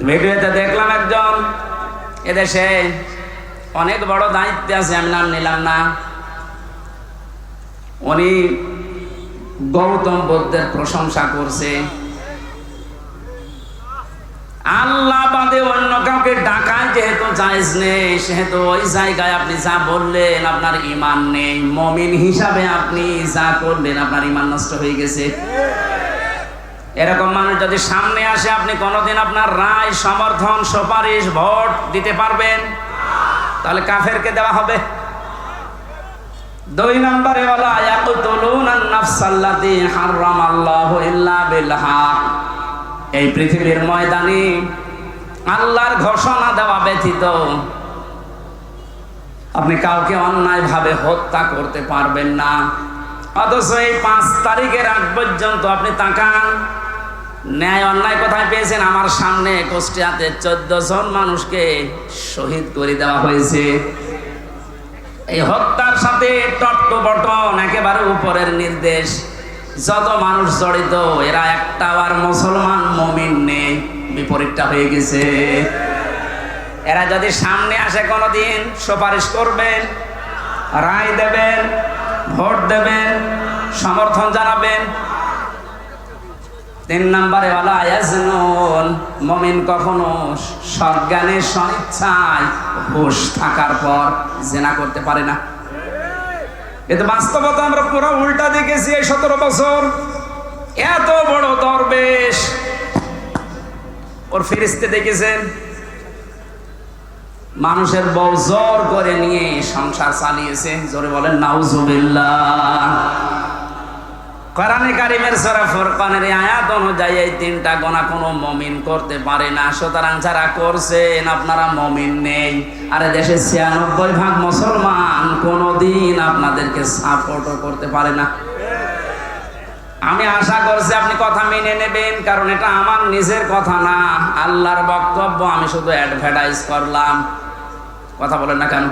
ভিডিওতে দেখলাম একজন এদেশে অনেক বড় দায়িত্বে আছে, আমি নাম নিলাম না, উনি গৌতম বুদ্ধের প্রশংসা করছে। আল্লাহ বাদে অন্য কাউকে ডাকায় যেহেতু জায়েজ নেই, সেহেতু ওই জায়গায় আপনি যা বললেন আপনার ঈমান নেই। মুমিন হিসাবে আপনি যা করলেন আপনার ঈমান নষ্ট হয়ে গেছে। এরকম মানুষ যদি সামনে আসে, আপনি কোনোদিন আপনার রায়, সমর্থন, সুপারিশ, ভোট দিতে পারবেন? তাহলে কাফেরকে দেওয়া হবে। 2 নম্বরে ওয়ালা ইয়াকতুলুনান নাফসাল্লাতী হারামাল্লাহু ইল্লা বিল হক। এই পৃথিবীর ময়দানে আল্লাহর ঘোষণা দেওয়া ব্যতীত আপনি কাউকে অন্যায়ভাবে হত্যা করতে পারবেন না। অথচ এই 5 তারিখের আগ পর্যন্ত আপনি তাকান, ন্যায় অন্যায় কোথায় পেয়েছেন? আমার সামনে কুষ্টিয়াতে 14 জন মানুষকে শহীদ করে দেওয়া হয়েছে। এই হত্যার সাথে টট্ট বটন একেবারে উপরের নির্দেশ। যত মানুষ জড়িত এরা একটা আর মুসলমান মুমিন নেই, বিপরীতটা হয়ে গেছে। এরা যদি সামনে আসে কোনোদিন সুপারিশ করবেন, রায় দেবেন, ভোট দেবেন, সমর্থন জানাবেন। 3 নম্বরে ওয়ালা ইয়াজনুন, মুমিন কখনো সজ্ঞানে স্বইচ্ছায় হুঁশ থাকার পর জিনা করতে পারে না। কিন্তু বাস্তবতা আমরা পুরো উল্টা দেখেছি। এই 17 বছর এত বড় দরবেশ, ওর ফেরেশতা দেখেছেন মানুষের বউ জোর করে নিয়ে সংসার চালিয়েছে। জোরে বলেন নাউজুবিল্লাহ। কোরআনে কারীমের সূরা ফুরকানের আয়াত অনুযায়ী এই 3টা গুনাহ কোনো মুমিন করতে পারে না। সুতরাং যারা করছেন আপনারা মুমিন নেই। আরে দেশে 96% মুসলমান কোনোদিন আপনাদেরকে সাপোর্টও করতে পারে না। আমি আশা করছি আপনি কথা মেনে নেবেন, কারণ এটা আমার নিজের কথা না, আল্লাহর বক্তব্য। আমি শুধু অ্যাডভার্টাইজ করলাম। কথা বলেন না কেন?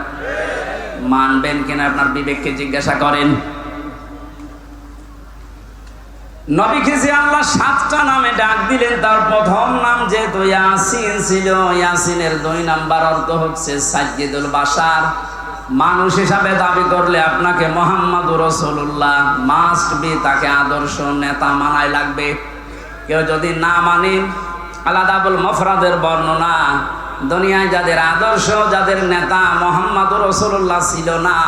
মানবেন কিনা আপনার বিবেককে জিজ্ঞাসা করেন। নবীকে যে আল্লাহ 7টা নামে ডাক দিলেন, তার প্রথম নাম যেহেতু ইয়াসিন ছিল, ইয়াসিনের 2 নাম্বার অর্থ হচ্ছে সাইয়্যিদুল বাশার। মানুষ হিসাবে দাবি করলে আপনাকে মুহাম্মাদুর রাসূলুল্লাহ মাস্ট বি, তাকে আদর্শ নেতা মানাই লাগবে। কেউ যদি না মানেন, আলাদাবুল মুফরাদের বর্ণনা, দুনিয়ায় যাদের আদর্শ, যাদের নেতা মুহাম্মাদুর রাসূলুল্লাহ ছিল না,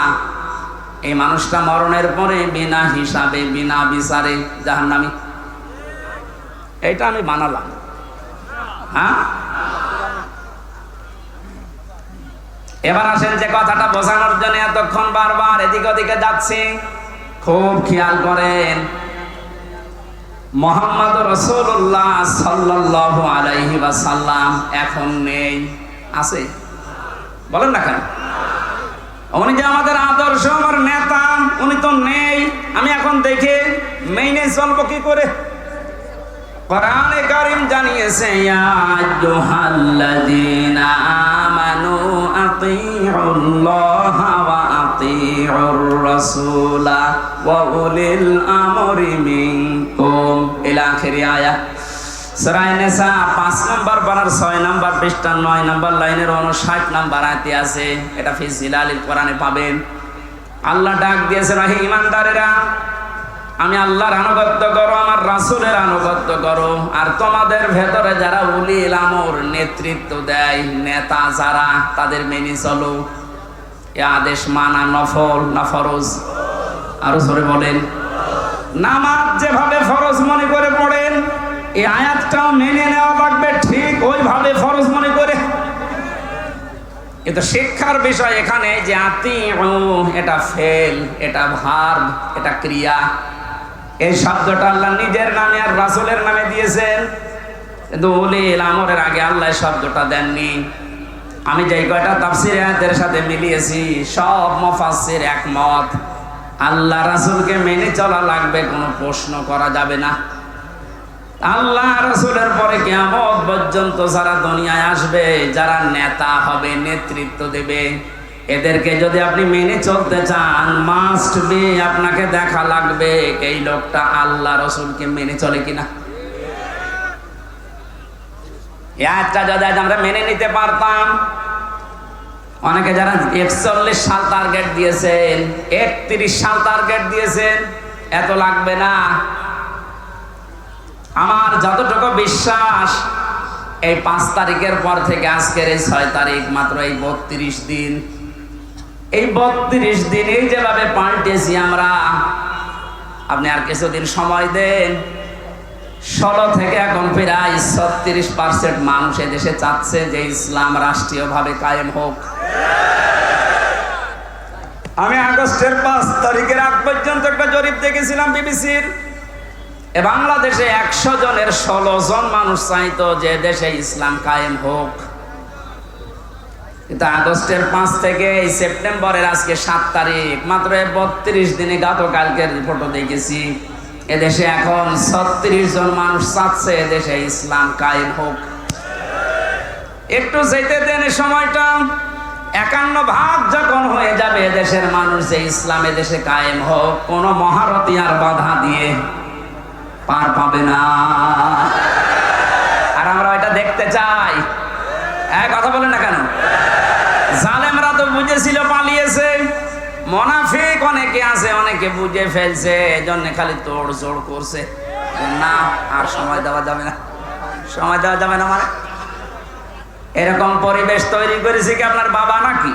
এই মানুষটা মরণের পরে বিনা হিসাবে, বিনা বিচারে জাহান্নামী। এইটা আমি বানালাম। হ্যাঁ, এবার আসেন যে কথাটা বোঝানোর জন্য এতক্ষণ বারবার এদিক ওদিকে যাচ্ছি, খুব খেয়াল করেন। মুহাম্মদুর রাসূলুল্লাহ সাল্লাল্লাহু আলাইহি ওয়াসাল্লাম এখন নেই, আছে? বলেন না কেন? উনি যে আমাদের আদর্শ, আমার নেতা, উনি তো নেই। আমি এখন দেখে মেনে চলবো কি করে? কোরআনে কারীম জানিয়েছে, ইয়া আইয়ুহাল্লাযীনা আমানু আতিউল্লাহা ওয়া আতিউর রাসূলা ওয়া উলিল আমরি মিনকুম ইলা আখির আয়াত। সূরা নিসা 5 নম্বর পারার 6 নম্বর পৃষ্ঠা 9 নম্বর লাইনের 59 নম্বর আয়াতে আছে। এটা ফি জিলালিল কোরআনে পাবেন। আল্লাহ ডাক দিয়েছেন, হে ঈমানদারেরা, আমি আল্লাহর আনুগত্য করো, আমার রাসূলের আনুগত্য করো, আর তোমাদের ভেতরে যারা উলিল আমর, নেতৃত্ব দেয়, নেতা যারা, তাদের মেনে চলো। এই আদেশ মানা নফল না ফরজ? আরো জোরে বলেন। নামাজ যেভাবে ফরজ মনে করে পড়েন, এই আয়াতটাও মেনে নেওয়া লাগবে ঠিক ওইভাবে ফরজ মনে করে। কিন্তু শিক্ষার বিষয় এখানে যে আতিউ, এটা ফেল, এটা ভার্ব, এটা ক্রিয়া। এই শব্দটা আল্লাহ নিজের নামে আর রাসূলের নামে দিয়েছেন, কিন্তু উলিল আমরের আগে আল্লাহ শব্দটা দেননি। আমি যেই কয়টা তাফসীর আয়াতের সাথে মিলিয়েছি, সব মুফাসসির একমত, আল্লাহ রাসূলকে মেনে চলা লাগবে, কোনো প্রশ্ন করা যাবে না। আল্লাহ রাসূলের পরে কিয়ামত পর্যন্ত যারা দুনিয়ায় আসবে, যারা নেতা হবে, নেতৃত্ব দেবে, এদেরকে যদি আপনি মেনে চলতে চান, মাস্ট বি, আপনাকে দেখা লাগবে এই লোকটা আল্লাহ রাসূলকে মেনে চলে কিনা। এই আয়াতটা যদি আমরা মেনে নিতে পারতাম, অনেকে যারা 41 সাল টার্গেট দিয়েছেন, 31 সাল টার্গেট দিয়েছেন, এত লাগবে না। আমার যতটুকু বিশ্বাস, এই 5 তারিখের পর থেকে আজকের এই 6 তারিখ, মাত্র এই 32 দিন। এই 32 দিন এই যেভাবে পাল্টেছি আমরা, আপনি আর কিছুদিন সময় দেন, 16 থেকে এখন প্রায় 36% মানুষ এদেশে চাচ্ছে যে ইসলাম রাষ্ট্রীয়ভাবে কায়েম হোক। আমি আগস্টের 5 তারিখের আগ পর্যন্ত একটা জরিপ দেখেছিলাম বিবিসির। বাংলাদেশে 100 জনের 16 জন মানুষ চাইতো যে দেশে ইসলাম কায়েম হোক। কিন্তু আগস্টের 5 থেকে এই সেপ্টেম্বরের আজকে 7 তারিখ, মাত্র 32 দিনে গতকালকের রিপোর্টও দেখেছি, এদেশে এখন 36 জন মানুষ চাচ্ছে এদেশে ইসলাম কায়েম হোক। একটু যেতে দেন সময়টা, 51 যখন হয়ে যাবে দেশের মানুষ যে ইসলাম এদেশে কায়েম হোক, কোন মহারথী আর বাধা দিয়ে পার পাবে না। আর আমরা এটা দেখতে চাই। কথা বলেন না কেন? জালেমরা তো বুঝেছিল, পালিয়েছে। মুনাফিক অনেকে আছে, অনেকে বুঝে ফেলছে, এজন্য খালি তোড় জোড় করছে, না আর সময় দেওয়া যাবে না, সময় দেওয়া যাবে না। মানে এরকম পরিবেশ তৈরি করেছে কি আপনার বাবা নাকি?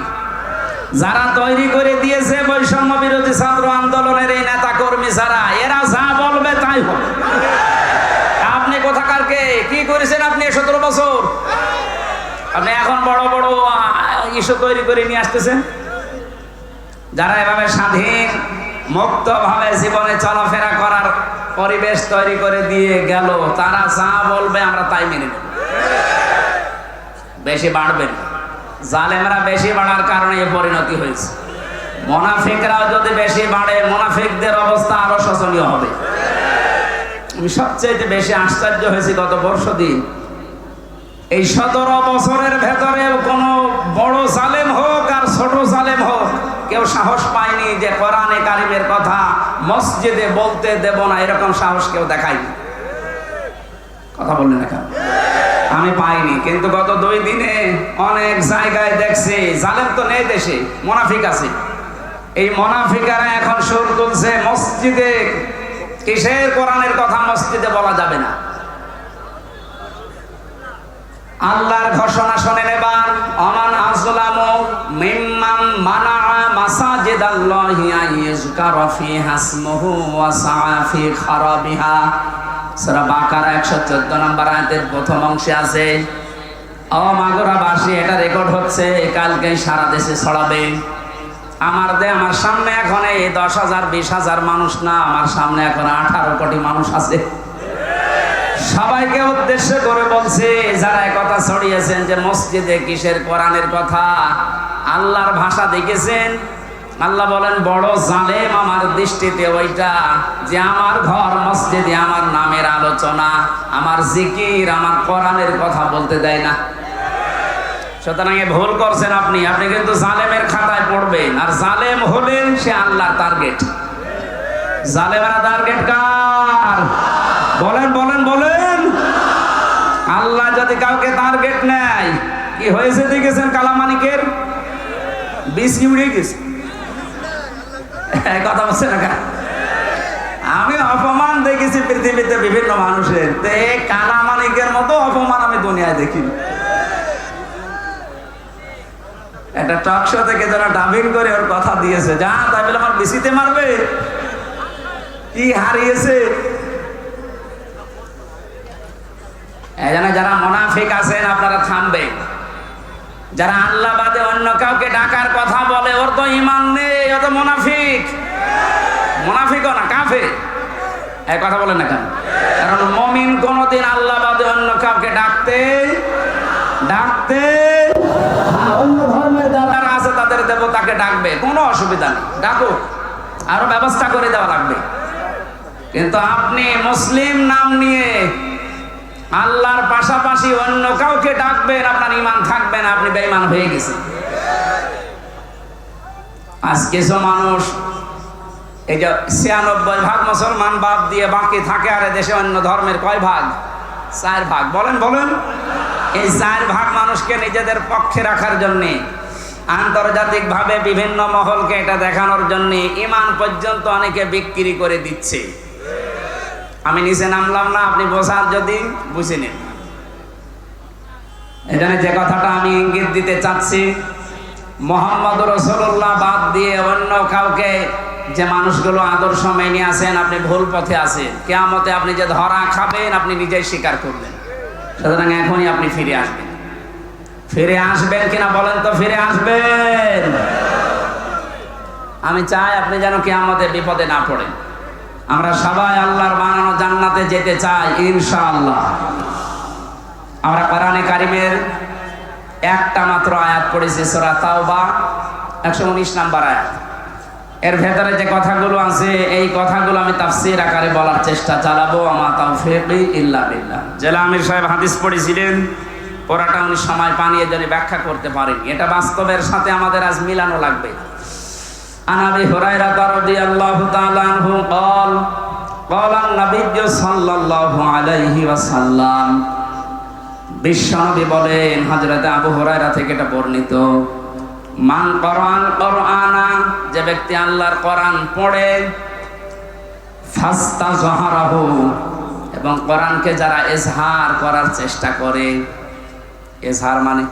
যারা তৈরি করে দিয়েছে বৈষম্য বিরোধী ছাত্র আন্দোলনের এই নেতা কর্মী যারা, এরা যা বলবে তাই হবে। আপনি কোথাকার কে, কি করেছেন আপনি 17 বছর? আপনি এখন বড় বড় ইস্যু তৈরি করে নিয়ে আসতেছেন। যারা এভাবে স্বাধীন মুক্ত ভাবে জীবনে চলাফেরা করার পরিবেশ তৈরি করে দিয়ে গেল, তারা যা বলবে আমরা তাই মেনে নেব। বেশি বাড়বেন, জালেমরা বেশি বাড়ার কারণে এই পরিণতি হয়েছে। মুনাফিকরাও যদি বেশি বাড়ে, মুনাফিকদের অবস্থা আরো শোচনীয় হবে। আমি সবচেয়ে বেশি আশ্চর্য হয়েছি গত বর্ষদিন, এই 17 বছরের ভেতরে কোন বড় জালেম হোক আর ছোট জালেম হোক, কেউ সাহস পায়নি যে কোরআনে কারিমের কথা মসজিদে বলতে দেব না, এরকম সাহস কেউ দেখায়নি। কথা বললেন না কেন? আমি পাইনি। কিন্তু গত 2 দিনে অনেক জায়গায় দেখছি, জালেম তো নেই দেশে, মুনাফিক আছে। এই মুনাফিকেরা এখন সুর তুলছে মসজিদে, কিসের কোরআনের কথা মসজিদে বলা যাবে না। আল্লাহর ঘোষণা শোনেন এবার, আমান আযলামু মিম্মান মানাআ মাসাজিদাল্লাহি আইয়ুযকারা ফিহা ইসমুহু ওয়া সাআ ফি খারাবিহা। সূরা বাকারা 114 নম্বর আয়াতের প্রথম অংশে আছে, ও মাগুরাবাসী, এটা রেকর্ড হচ্ছে, কালকে সারা দেশে ছড়াবে। আমার সামনে এখন এই 10,000 20,000 মানুষ না, আমার সামনে এখন 18 কোটি মানুষ আছে। সবাইকে উদ্দেশ্য করে বলছে, যারা একথা ছড়িয়েছেন যে মসজিদে কিসের কোরআনের কথা, আল্লাহর ভাষা দেখেছেন? আল্লাহ বলেন, বড় জালেম আমার দৃষ্টিতে ওইটা যে আমার ঘর মসজিদে আমার নামের আলোচনা, আমার জিকির, আমার কোরআনের কথা বলতে দেয় না। সুতরাং ভুল করছেন আপনি কিন্তু জালেমের খাতায় পড়বেন। আর জালেম হলেন সে আল্লাহর টার্গেট। জালেমেরা টার্গেট কার? বলেন বলেন বলেন। আল্লাহ যদি কাউকে টার্গেট নেয়, কি হয়েছে দেখেছেন? কালামানিকের বিসি উড়ে গেছে। কথা বলছে না? আমি অপমান দেখেছি পৃথিবীতে বিভিন্ন মানুষের, কালামানিকের মতো অপমান আমি দুনিয়ায় দেখিনি। একটা টক শো থেকে যারা ডাবিং করে ওর কথা দিয়েছে, যা তাই বলে আমার বিসিতে মারবে, কি হারিয়েছে। যারা মুনাফিক আছেন আপনারা থামবেন। যারা আল্লাহ বাদে অন্য কাউকে ডাকার কথা বলে, ওর তো ঈমান নেই, ও তো মুনাফিক। মুনাফিকও না, কাফের। এই কথা বলেন না কেন? কারণ মুমিন কোনদিন আল্লাহ বাদে অন্য কাউকে ডাকতে অন্য ধর্মের যারা আছে তাদের দেবতাকে ডাকবে, কোনো অসুবিধা নেই, ডাকুক, আরো ব্যবস্থা করে দেওয়া লাগবে। কিন্তু আপনি মুসলিম নাম নিয়ে আল্লাহর পাশাপাশি অন্য কাউকে ডাকবেন, আপনার ঈমান থাকবে না, আপনি বেঈমান হয়ে গেছেন। আজ কিছু মানুষ এই যে 96% মুসলমান বাদ দিয়ে বাকি থাকে, আর দেশে অন্য ধর্মের কয় ভাগ? 4 ভাগ। বলেন বলেন। এই 4 ভাগ মানুষকে নিজেদের পক্ষে রাখার জন্য, আন্তর্জাতিক ভাবে বিভিন্ন মহলকে এটা দেখানোর জন্য ঈমান পর্যন্ত অনেকে বিক্রি করে দিচ্ছে। আমি নিচে নামলাম না, আপনি বোঝার যদি বুঝে নিন। এখানে যে কথাটা আমি ইঙ্গিত দিতে চাচ্ছি, মুহাম্মদ রাসূলুল্লাহ বাদ দিয়ে অন্য কাউকে যে মানুষগুলো আদর্শ মেনে আছেন, আপনি ভুল পথে আছেন। কিয়ামতে আপনি যে ধরা খাবেন আপনি নিজেই স্বীকার করবেন। সুতরাং এখনই আপনি ফিরে আসবেন। ফিরে আসবেন কিনা বলেন তো? ফিরে আসবেন। আমি চাই আপনি যেন কিয়ামতে বিপদে না পড়েন। আমরা সবাই আল্লাহর বানানো জান্নাতে যেতে চাই ইনশাআল্লাহ। আমরা কোরআনে কারিমের একটা মাত্র আয়াত পড়েছি, সূরা তাওবা 119 নম্বর আয়াত। এর ভেতরে যে কথাগুলো আছে এই কথাগুলো আমি তাফসীর আকারে বলার চেষ্টা চালাবো। আমা তাওফীকি ইল্লা বিল্লাহ। জেলা আমির সাহেব হাদিস পড়েছিলেন, পড়াটা উনি সময় পানিয়ে যদি ব্যাখ্যা করতে পারেন, এটা বাস্তবের সাথে আমাদের আজ মিলানো লাগবে। আন আবি হুরায়রা রাদিয়াল্লাহু তাআলা আনহু قال قال النبي সাল্লাল্লাহু আলাইহি ওয়াসাল্লাম, বিশ্বনবী বলেন, হযরত আবু হুরায়রা থেকে এটা বর্ণিত, মান কোরআন কোরআনা, যে ব্যক্তি আল্লাহর কোরআন পড়ে, ফাস্তাযহারাহু, এবং কোরআনকে যারা ইজহার করার চেষ্টা করে। ইজহার মানে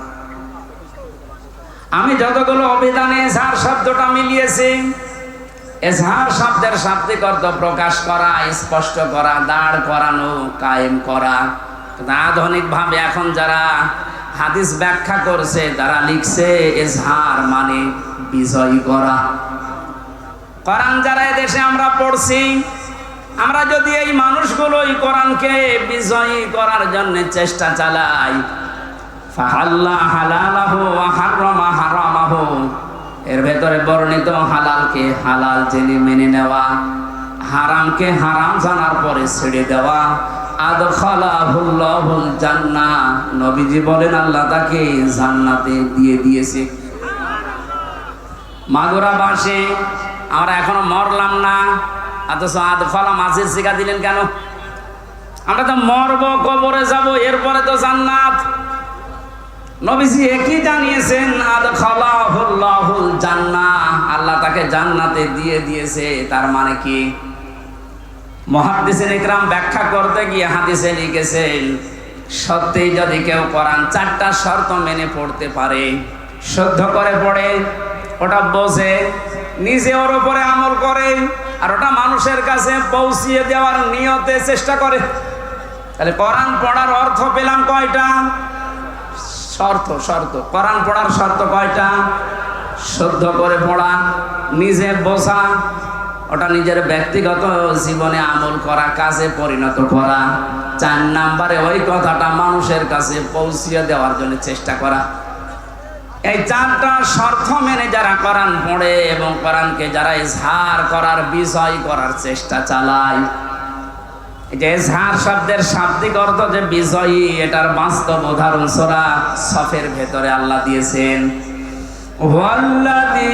আমি যতগুলো অভিধানে ইজহার শব্দটা মিলিয়েছি, ইজহার শব্দের শাব্দিক অর্থ প্রকাশ করা, স্পষ্ট করা, দাঁড় করানো, কায়েম করা। আধুনিক ভাবে এখন যারা হাদিস ব্যাখ্যা করছে তারা লিখছে ইজহার মানে বিজয়ী করা। কোরআন যারা এদেশে আমরা পড়ছি, আমরা যদি এই মানুষগুলোই কোরআনকে বিজয়ী করার জন্য চেষ্টা চালাই, ফাহাল্লা হালালাহু ওয়া হারামা হারামাহু, এর ভেতরে বর্ণিত হালালকে হালাল জেনে মেনে নেওয়া, হারামকে হারাম জানার পরে ছেড়ে দেওয়া, আদখালাহুল্লাহুল জান্নাহ, নবীজি বলেন আল্লাহ তাকে জান্নাতে দিয়ে দিয়েছে। মাগুরাবাসী আমরা এখনো মরলাম না, অথচ আদখালা মাঝির শিখা দিলেন কেন? আমরা তো মরব, কবরে যাব, এরপরে তো জান্নাত। নবীজি একই জানিয়েছেন, আদখালাহুল্লাহুল জান্নাহ, আল্লাহ তাকে জান্নাতে দিয়ে দিয়েছে। তার মানে কি? মুহাদ্দিসিন ইকরাম ব্যাখ্যা করতে গিয়ে হাদিসে লিখেছেন, সত্যি যদি কেউ কোরআন 4টা শর্ত মেনে পড়তে পারে, শুদ্ধ করে পড়ে, ওটা বোঝে, নিজে ওর উপরে আমল করে, আর ওটা মানুষের কাছে পৌঁছিয়ে দেওয়ার নিয়তে চেষ্টা করে, তাহলে কোরআন পড়ার অর্থ পেলাম কয়টা? শর্ত। কোরআন পড়ার শর্ত কয়টা? শুদ্ধ করে পড়া, নিজে বোঝা, ওটা নিজের ব্যক্তিগত জীবনে আমল করা, কাজে পরিণত করা। 4 নম্বরে ওই কথাটা মানুষের কাছে পৌঁছিয়ে দেওয়ার জন্য চেষ্টা করা। এই 4টা শর্ত মেনে যারা কোরআন পড়ে এবং কোরআনকে যারা ইজহার করার, বিজয় করার চেষ্টা চালায়, এই যে ইজহার শব্দের শাব্দিক অর্থ যে বিজয়ী, এটার বাস্তব উদাহরণ সূরা সফের ভেতরে আল্লাহ দিয়েছেন। ওয়াল্লাযী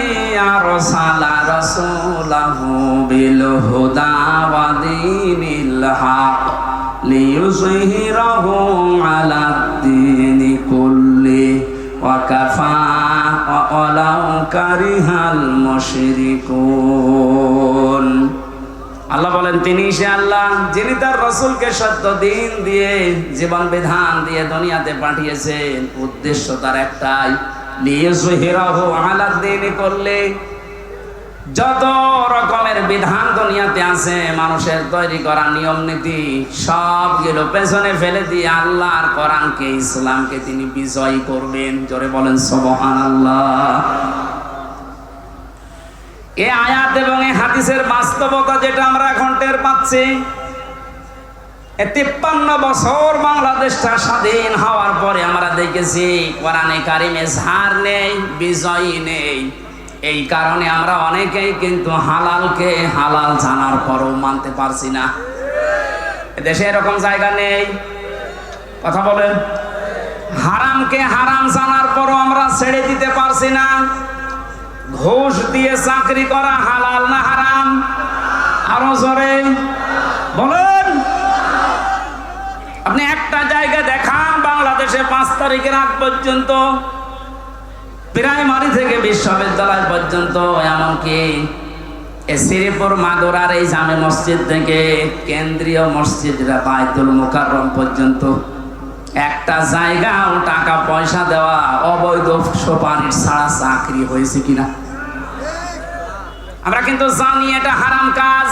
আরসালা রাসূলাহু বিল হুদা ওয়া দীনিল হক লিইয়ুযহিরাহু আলাদ দীনি কুল্লি ওয়া কাফা ওয়ালাউ কারিহাল মুশরিকুন। আল্লাহ বলেন, তিনি সে আল্লাহ যিনি তার রাসূলকে সত্য দিন দিয়ে, জীবন বিধান দিয়ে দুনিয়াতে পাঠিয়েছেন। উদ্দেশ্য তার একটাই, লিইয়ুযহিরাহু আলাদ দীনি কুল্লি, যত রকমের বিধান দুনিয়াতে আছে, মানুষের তৈরি করা নিয়ম নীতি, সবগুলো পেছনে ফেলে দিয়ে আল্লাহর কোরআনকে, ইসলামকে তিনি বিজয়ী করবেন। জোরে বলেন সুবহানাল্লাহ। এই আয়াত এবং এই হাদিসের বাস্তবতা যেটা আমরা এখন টের পাচ্ছি, 53 বছর বাংলাদেশটা স্বাধীন হওয়ার পরে আমরা দেখেছি কোরআনে কারিমে ইজহার নেই, বিজয়ী নেই। এই কারণে আমরা অনেকেই কিন্তু হালালকে হালাল জানার পরও মানতে পারছি না। দেশে এরকম জায়গা নেই, কথা বলেন। হারামকে হারাম জানার পরও আমরা ছেড়ে দিতে পারছি না। ঘুষ দিয়ে চাকরি করা হালাল না হারাম? আরো জোরে বলেন। আপনি একটা জায়গা দেখান বাংলাদেশে 5 তারিখের আগ পর্যন্ত, প্রাইমারি থেকে বিশ্ববিদ্যালয় পর্যন্ত, এমনকি শ্রীপুর মাগুরার এই জামে মসজিদ থেকে কেন্দ্রীয় মসজিদ বাইতুল মুকাররম পর্যন্ত একটা জায়গা ও টাকা পয়সা দেওয়া অবৈধ সুপারিশ ছাড়া চাকরি হয়েছে কিনা? আমরা কিন্তু জানি এটা হারাম কাজ।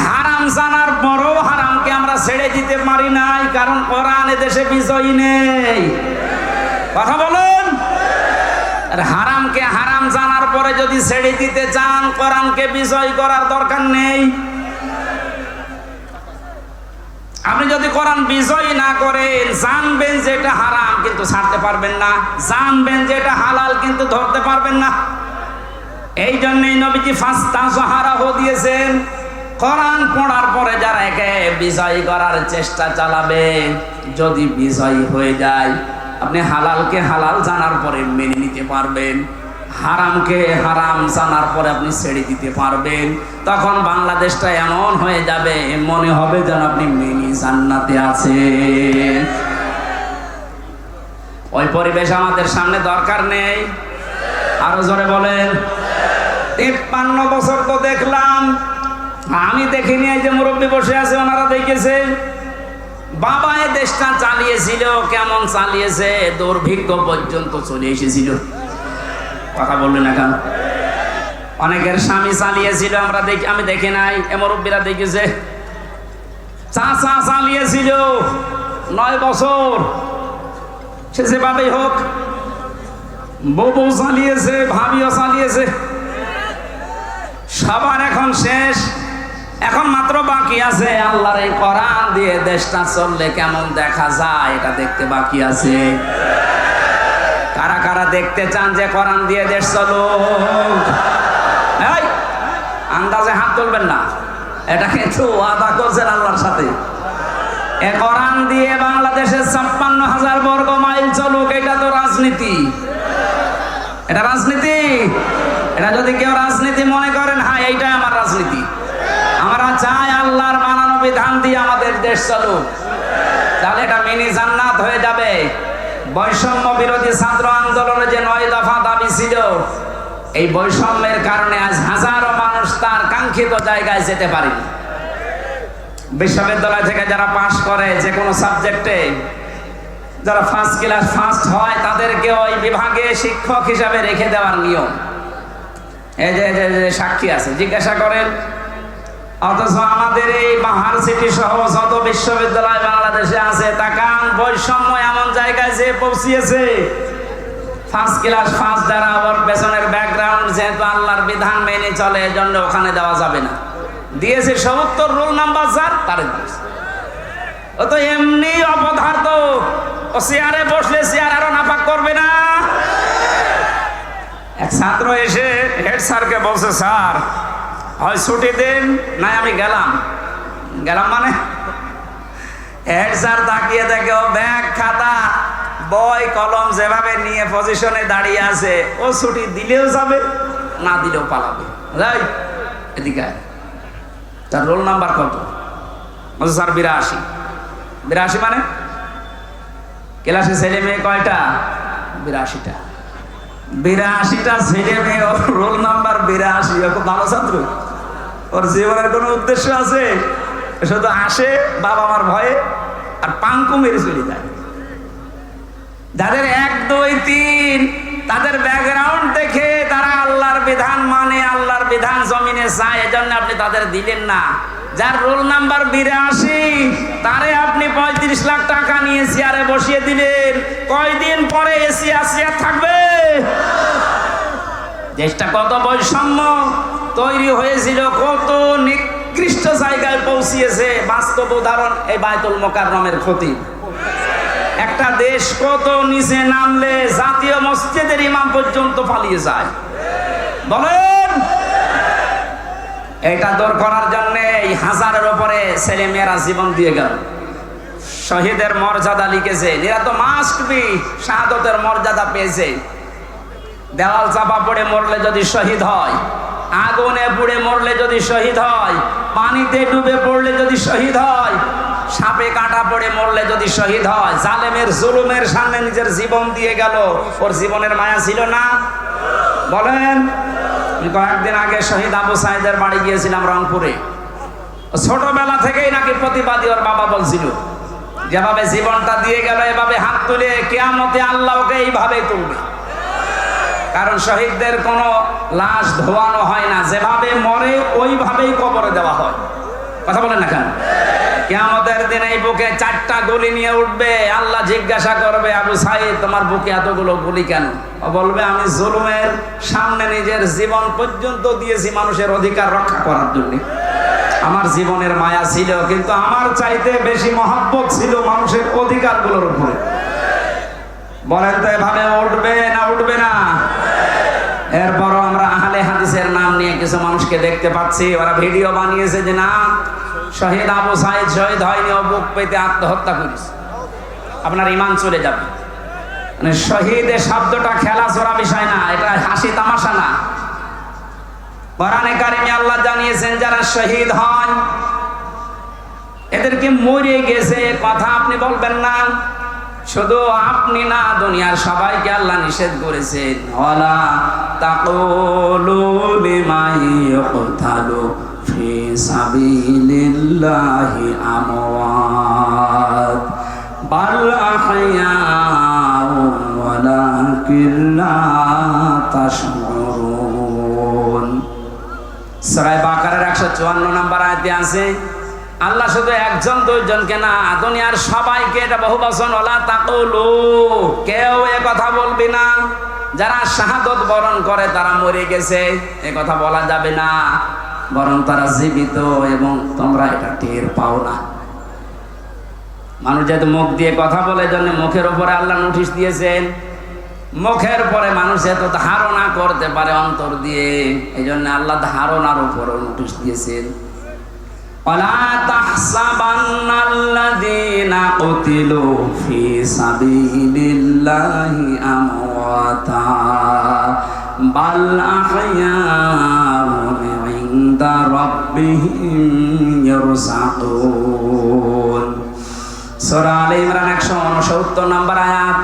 হারাম জানার পরও হারামকে আমরা ছেড়ে দিতে পারি নাই, কারণ কোরআন দেশে বিজয়ী নেই। কথা বলুন। আর হারামকে হারাম জানার পরে যদি ছেড়ে দিতে চান, কোরআনকে বিজয় করার দরকার নেই। আপনি যদি কোরআন বিজয় না করেন, জানবেন যে এটা হারাম কিন্তু ছাড়তে পারবেন না, জানবেন যে এটা হালাল কিন্তু ধরতে পারবেন না। এই জন্যই নবীজি ফাস্তাযহারাহু দিয়েছেন। কোরআন পড়ার পরে যারা একে বিজয় করার চেষ্টা চালাবে, যদি বিজয় হয়ে যায়, আপনি হালালকে হালাল জানার পরে মেনে নিতে পারবেন, হারামকে হারাম জানার পরে আপনি ছেড়ে দিতে পারবেন। তখন বাংলাদেশটা এমন হয়ে যাবে, মনে হবে যেন আপনি মিনি জান্নাতে আছেন। ওই পরিবেশ আমাদের সামনে দরকার নেই। আরো জোরে বলেন। 53 বছর তো দেখলাম, আমি দেখিনি। এই যে মুরব্বী বসে আছে, ওনারা দেখেছে। বাবা এ দেশটা চালিয়েছিল, কেমন চালিয়েছে, দুর্ভিক্ষ পর্যন্ত চলে এসেছিল। কথা বললেন না কেন? অনেকের স্বামী চালিয়েছিল, আমরা দেখি, আমি দেখি নাই, এ মুরব্বীরা দেখেছে। চাচা চালিয়েছিল 9 বছর, সে যেভাবেই হোক। বউ চালিয়েছে, ভাবিও চালিয়েছে। সবার এখন শেষ। এখন মাত্র বাকি আছে আল্লাহর এই কোরআন দিয়ে দেশটা চললে কেমন দেখা যায়, এটা দেখতে বাকি আছে। কারা কারা দেখতে চান যে কোরআন দিয়ে দেশ চলুক? এই আন্দাজে হাত তুলবেন না, এটা কিন্তু ওয়াদা করছেন আল্লাহর সাথে। এ কোরআন দিয়ে বাংলাদেশের 56,000 বর্গ মাইল চলুক, এটা তো রাজনীতি। এটা রাজনীতি। এটা যদি কেউ রাজনীতি মনে করেন, হ্যাঁ এইটাই আমার রাজনীতি, আমরা চাই আল্লাহর বানানো বিধান দিয়ে আমাদের দেশ চলুক, তাহলে এটা মিনি জান্নাত হয়ে যাবে। বৈষম্য বিরোধী ছাত্র আন্দোলনে যে 9 দফা দাবি ছিল, এই বৈষম্যের কারণে আজ হাজারো মানুষ তার কাঙ্ক্ষিত জায়গায় যেতে পারেনি। বিশ্ববিদ্যালয় থেকে যারা পাশ করে যে কোনো সাবজেক্টে, যারা ফার্স্ট ক্লাস ফার্স্ট হয়, তাদেরকে ওই বিভাগে শিক্ষক হিসাবে রেখে দেওয়ার নিয়ম। এই যে সাক্ষী আছে, জিজ্ঞাসা করেন। অথচ আমাদের এই ইউনিভার্সিটি সহ যত বিশ্ববিদ্যালয় বাংলাদেশে আছে, তাকান বৈষম্য এমন জায়গায় যে পৌঁছিয়েছে। ফার্স্ট ক্লাস ফার্স্ট যারা, আবার পেছনের ব্যাকগ্রাউন্ড যেহেতু আল্লাহর বিধান মেনে চলে, এজন্য ওখানে দেওয়া যাবে না। দিয়েছে 70 রোল নাম্বার যার, তারে ও তো এমনি অপদার্থ। ও চেয়ারে বসলে চেয়ার আরো নাপাক করবে না। এক ছাত্র এসে হেড স্যারকে বলছে, স্যার হয় ছুটি দেন, নাই আমি গেলাম। মানে হেড স্যার তাকিয়ে দেখে ও ব্যাগ খাতা বই কলম যেভাবে নিয়ে পজিশনে দাঁড়িয়ে আছে, ও ছুটি দিলেও যাবে, না দিলেও পালাবে। এদিকে তার রোল নাম্বার কত? বলছে স্যার 82। 82 মানে ক্লাসে ছেলে মেয়ে কয়টা? 82টা। 82টা ছেলে মেয়ে, ওর রোল নাম্বার 82। খুব ভালো ছাত্র। ওর জীবনের কোনো উদ্দেশ্য আছে? শুধু আসে বাবা মার ভয়ে আর পাঙ্কু মেরে চলে যায়। যাদের 1, 2, 3 তাদের ব্যাকগ্রাউন্ড দেখে তারা আল্লাহর বিধান মানে, আল্লাহর বিধান জমিনে চায়, এজন্য আপনি তাদের দিলেন না। যার রোল নাম্বার 82, তারে আপনি 35 লাখ টাকা নিয়ে চেয়ারে বসিয়ে দিলেন। কয়দিন পরে এসি আসিয়া থাকবে? দেশটা কত বৈষম্য তৈরি হয়েছিল, কত নিকৃষ্ট জায়গায় পৌঁছিয়েছে। বাস্তব উদাহরণ এই বায়তুল মোকাররমের ক্ষতি। একটা দেশ কত নিচে নামলে জাতীয় মসজিদের ইমাম পর্যন্ত পালিয়ে যায়। বলেন, এটা দূর করার জন্য এই 1000-এর উপরে ছেলে মেয়েরা জীবন দিয়ে গেল। শহীদের মর্যাদা লিখেছে, এরা তো মাস্ট বি শাহাদতের মর্যাদা পেয়েছে। দেওয়াল চাপা পড়ে মরলে যদি শহীদ হয়, আগুনে পুড়ে মরলে যদি শহীদ হয়, পানিতে ডুবে পড়লে যদি শহীদ হয়, সাপে কাটা পড়ে মরলে যদি শহীদ হয়, জালেমের জুলুমের সামনে নিজের জীবন দিয়ে গেল। ওর জীবনের মায়া ছিল না? বলেন। কয়েকদিন আগে শহীদ আবু সাইদের বাড়ি গিয়েছিলাম রংপুরে। ছোটবেলা থেকেই নাকি প্রতিবাদী, ওর বাবা বলছিল যেভাবে জীবনটা দিয়ে গেল, এভাবে হাত তুলে কিয়ামতে আল্লাহ ওকে এইভাবে তুলবে। কারণ শহীদদের কোনো লাশ ধোয়ানো হয় না, যেভাবে মরে ওইভাবেই কবরে দেওয়া হয়। কথা বলেন না কেন? কিয়ামতের দিনে এই বুকে 4টা গুলি নিয়ে উঠবে। আল্লাহ জিজ্ঞাসা করবে, আবু সাইদ তোমার বুকে এতগুলো গুলি কেন? ও বলবে, আমি জুলুমের সামনে নিজের জীবন পর্যন্ত দিয়েছি মানুষের অধিকার রক্ষা করার জন্য। আমার জীবনের মায়া ছিল, কিন্তু আমার চাইতে বেশি মহব্বত ছিল মানুষের অধিকারগুলোর উপরে। বলেন তো এভাবে উঠবে না উঠবে না? এরপরও আমরা আহলে হাদিসের নাম নিয়ে কিছু মানুষকে দেখতে পাচ্ছি, ওরা ভিডিও বানিয়েছে যে না, শহীদ আবু সাইদ শহীদ হয়নি, ও বুক পেতে আত্মহত্যা করেছে। আপনার ঈমান চলে যাবে। মানে শহীদের শব্দটা খেলাধুলা বিষয় না, এটা হাসি তামাশা না। কোরআনে কারিমে আল্লাহ জানিয়েছেন যারা শহীদ হয় এদেরকে মরে গেছে কথা আপনি বলবেন না। শুধু আপনি না, দুনিয়ার সবাইকে আল্লাহ নিষেধ করেছেন, ওয়ালা তাকুলু লিমান ইউকতালু ফি সাবিলিল্লাহি আমওয়াত বাল আহইয়াউ ওয়ালাকিন লা তাশউরুন। সূরা বাকারার 154 নম্বর আয়াতে আছে, আল্লাহ শুধু একজন দুইজনকে না, দুনিয়ার সবাইকে, এটা বহু বচন, ওয়ালা তাকুলু, কেউ এ কথা বলবি না। যারা শাহাদত বরণ করে তারা মরে গেছে এ কথা বলা যাবে না, বরং তারা জীবিত এবং তোমরা এটা টের পাও না। মানুষ যেহেতু মুখ দিয়ে কথা বলে, জন্য মুখের উপরে আল্লাহ নোটিশ দিয়েছেন। মুখের পরে মানুষ এত ধারণা করতে পারে অন্তর দিয়ে, এই জন্য আল্লাহ ধারণার উপরে নোটিশ দিয়েছেন। ওয়ালা তাহসাবান্নাল্লাযীনা কুতিলু ফি সাবিলিল্লাহি আমওয়াতা বাল আহইয়াউ ইনদা রাব্বিহিম ইয়ারযাকুন। সূরা আলে ইমরান 169 নম্বর আয়াত।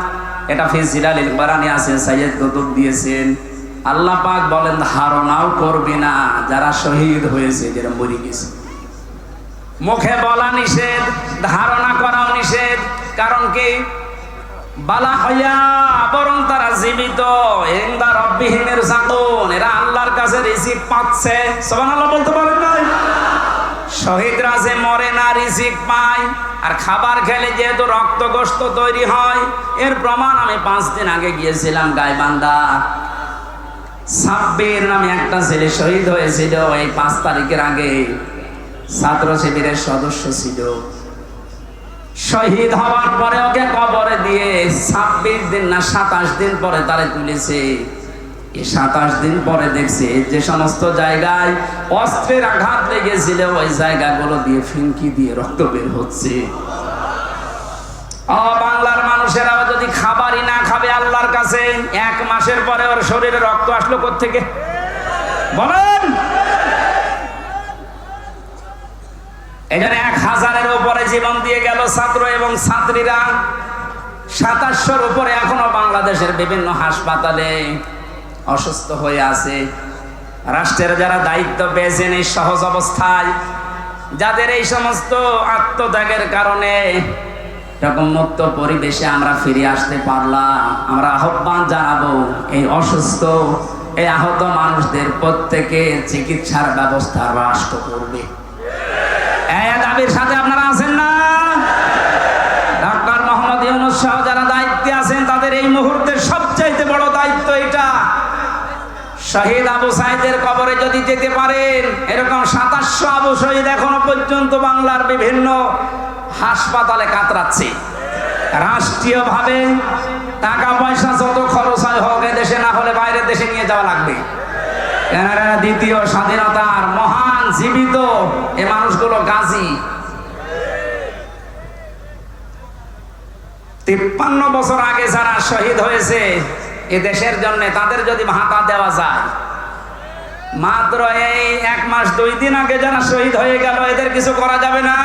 এটা ফি জিলালিল কোরআনে আছে, সাইয়্যিদ কুতুব দিয়েছেন। আল্লাহ পাক বলেন ধারণাও করবি না যারা শহীদ হয়েছে, যারা মরে গেছে। মুখে বলা নিষেধ, ধারণা করাও নিষেধ। কারণ কি? বালা হইয়া, বরং তারা জীবিত, ইনদা রাব্বিহিম ইয়ারযাকুন, এরা আল্লাহর কাছে রিজিক পাচ্ছে। সুবহানাল্লাহ বলতে পারেন না? শহীদরা যে মরে না, রিজিক পায়। আর খাবার খেলে যেহেতু রক্ত গোশত তৈরি হয়, এর প্রমাণ আমি 5 দিন আগে গিয়েছিলাম গাইবান্ধা। সাব্বির নামে একটা ছেলে শহীদ হয়েছিল এই 5 তারিখের আগে। ছাত্র শিবিরের সদস্য ছিল। শহীদ হওয়ার পরে ওকে কবরে দিয়ে 26 দিন না 27 দিন পরে তারে তুলেছে। এই 27 দিন পরে দেখছে যে সমস্ত জায়গায় অস্ত্রের আঘাত লেগেছিল ওই জায়গাগুলো দিয়ে ফিনকি দিয়ে রক্ত বের হচ্ছে। বাংলার মানুষেরাও যদি খাবারই না খাবে আল্লাহর কাছে, 1 মাসের পরে ওর শরীরে রক্ত আসলো কোত্থেকে বলেন? এখানে 1000-এর উপরে জীবন দিয়ে গেল ছাত্র এবং ছাত্রীরা। 2700-র উপরে এখনো বাংলাদেশের বিভিন্ন হাসপাতালে অসুস্থ হয়ে আছে। রাষ্ট্রের যারা দায়িত্ব পেয়েছেন এই সহজ অবস্থায়, যাদের এই সমস্ত আত্মত্যাগের কারণে এরকম মুক্ত পরিবেশে আমরা ফিরে আসতে পারলাম, আমরা আহ্বান জানাবো এই অসুস্থ, এই আহত মানুষদের প্রত্যেকের চিকিৎসার ব্যবস্থা রাষ্ট্র করবে। এই দাবির সাথে আপনারা আছেন না? ডক্টর মোহাম্মদ ইউনূস সহ যারা দায়িত্বে আছেন তাদের এই মুহূর্তের সবচাইতে বড় দায়িত্ব এটা। শহীদ আবু সাইদের কবরে যদি যেতে পারেন, এরকম 2700 আবু শহীদ এখনো পর্যন্ত বাংলার বিভিন্ন হাসপাতালে কাতরাচ্ছে। রাষ্ট্রীয়ভাবে টাকা পয়সা যত খরচ হয় হোক, দেশে না হলে বাইরের দেশে নিয়ে যাওয়া লাগবে। কেননা দ্বিতীয় স্বাধীনতার মহান জীবিত এ মানুষগুলো গাজী। 53 বছর আগে যারা শহীদ হয়েছে এ দেশের জন্য, তাদের যদি ভাতা দেওয়া যায়, মাত্র এই 1 মাস 2 দিন আগে যারা শহীদ হয়ে গেল এদের কিছু করা যাবে না?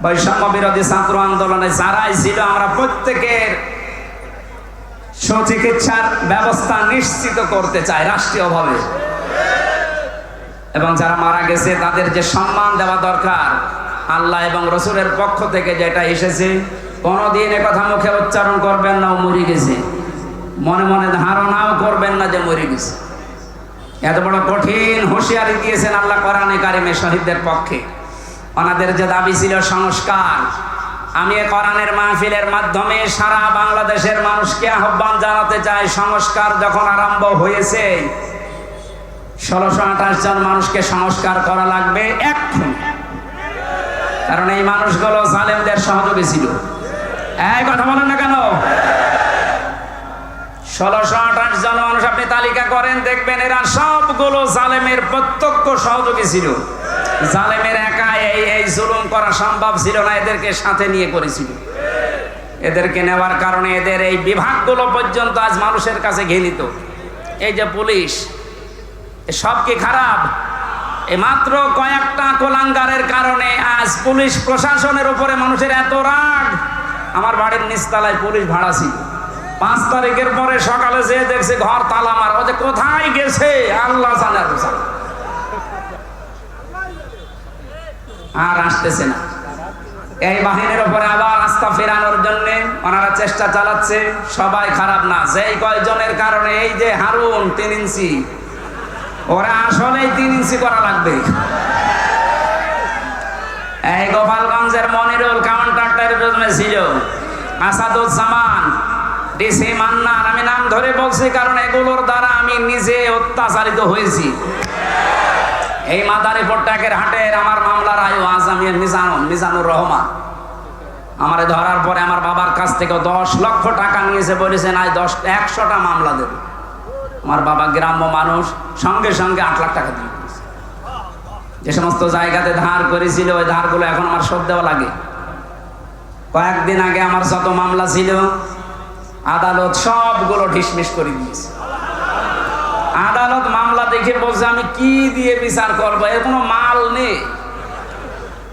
বৈষম্য বিরোধী ছাত্র আন্দোলনে যারাই ছিল, আমরা প্রত্যেকের সুচিকিৎসার ব্যবস্থা নিশ্চিত করতে চাই রাষ্ট্রীয়ভাবে, এবং যারা মারা গেছে তাদের যে সম্মান দেওয়া দরকার আল্লাহ এবং রসুলের পক্ষ থেকে যেটা এসেছে, কোনোদিন এ কথা মুখে উচ্চারণ করবেন না ও মরে গেছে, মনে মনে ধারণাও করবেন না যে মরে গেছে। এত বড় কঠিন হুঁশিয়ারি দিয়েছেন আল্লাহ কোরআনে কারিমে শহীদদের পক্ষে। ওনাদের যে দাবি ছিল সংস্কার, আমি এ কোরআনের মাহফিলের মাধ্যমে সারা বাংলাদেশের মানুষকে আহ্বান জানাতে চাই, সংস্কার যখন আরম্ভ হয়েছে 1628 জন মানুষকে সংস্কার করা লাগবে এখন, কারণ এই মানুষগুলো জালেমদের সহযোগী ছিল। এই কথা বলেন না কেন? 1628 জন মানুষ আপনি তালিকা করেন, দেখবেন এরা সবগুলো জালেমের প্রত্যক্ষ সহযোগী ছিল। জালেমের একা এই জুলুম করা সম্ভব ছিল না, এদেরকে সাথে নিয়ে করেছিল। এদেরকে নেওয়ার কারণে এদের এই বিভাগগুলো পর্যন্ত আজ মানুষের কাছে ঘৃণিত। এই যে পুলিশ, সব কি খারাপ? মাত্র কয়েকটা কোলাঙ্গারের কারণে আজ পুলিশ প্রশাসনের উপরে মানুষের এত রাগ। আমার বাড়ির নিচতলায় পুলিশ ভাড়া ছিল, 5 তারিখের পরে সকালে যেয়ে দেখছে ঘর তালা মারা। ও যে কোথায় গেছে আল্লাহ জানে, আর আসতেছে না। এই বাহিনীর উপরে আবার আস্থা ফেরানোর জন্য ওনারা চেষ্টা চালাচ্ছে। সবাই খারাপ না, যেই কয়জনের কারণে এই যে হারুন 3 ইঞ্চি, ওরা আসলেই 3 ইঞ্চি করা লাগবে। এই গোপালগঞ্জের মনিরুল কাউন্টার টেররিজমে ছিল, আসাদুজ্জামান, ডিসি মান্নান, আমি নাম ধরে বলছি কারণ এগুলোর দ্বারা আমি নিজে অত্যাচারিত হয়েছি। এই মাদারীপুর ট্যাকের হাটের আমার মামলার আয়ু আজমির মিজানুর রহমান আমারে ধরার পরে আমার বাবার কাছ থেকে 10 লক্ষ টাকা নিয়েছে, বলেছেন আজ 100টা মামলা দেবে। আমার বাবা গ্রাম্য মানুষ, সঙ্গে সঙ্গে 8 লাখ টাকা দিয়ে দিয়েছে। যে সমস্ত জায়গাতে ধার করেছিল ওই ধারগুলো এখন আমার শোধ দেওয়া লাগে। কয়েকদিন আগে আমার যত মামলা ছিল আদালত সবগুলো ঢিসমিস করে দিয়েছে। আদালত মামলা দেখে বলছে আমি কি দিয়ে বিচার করবো, এর কোনো মাল নেই।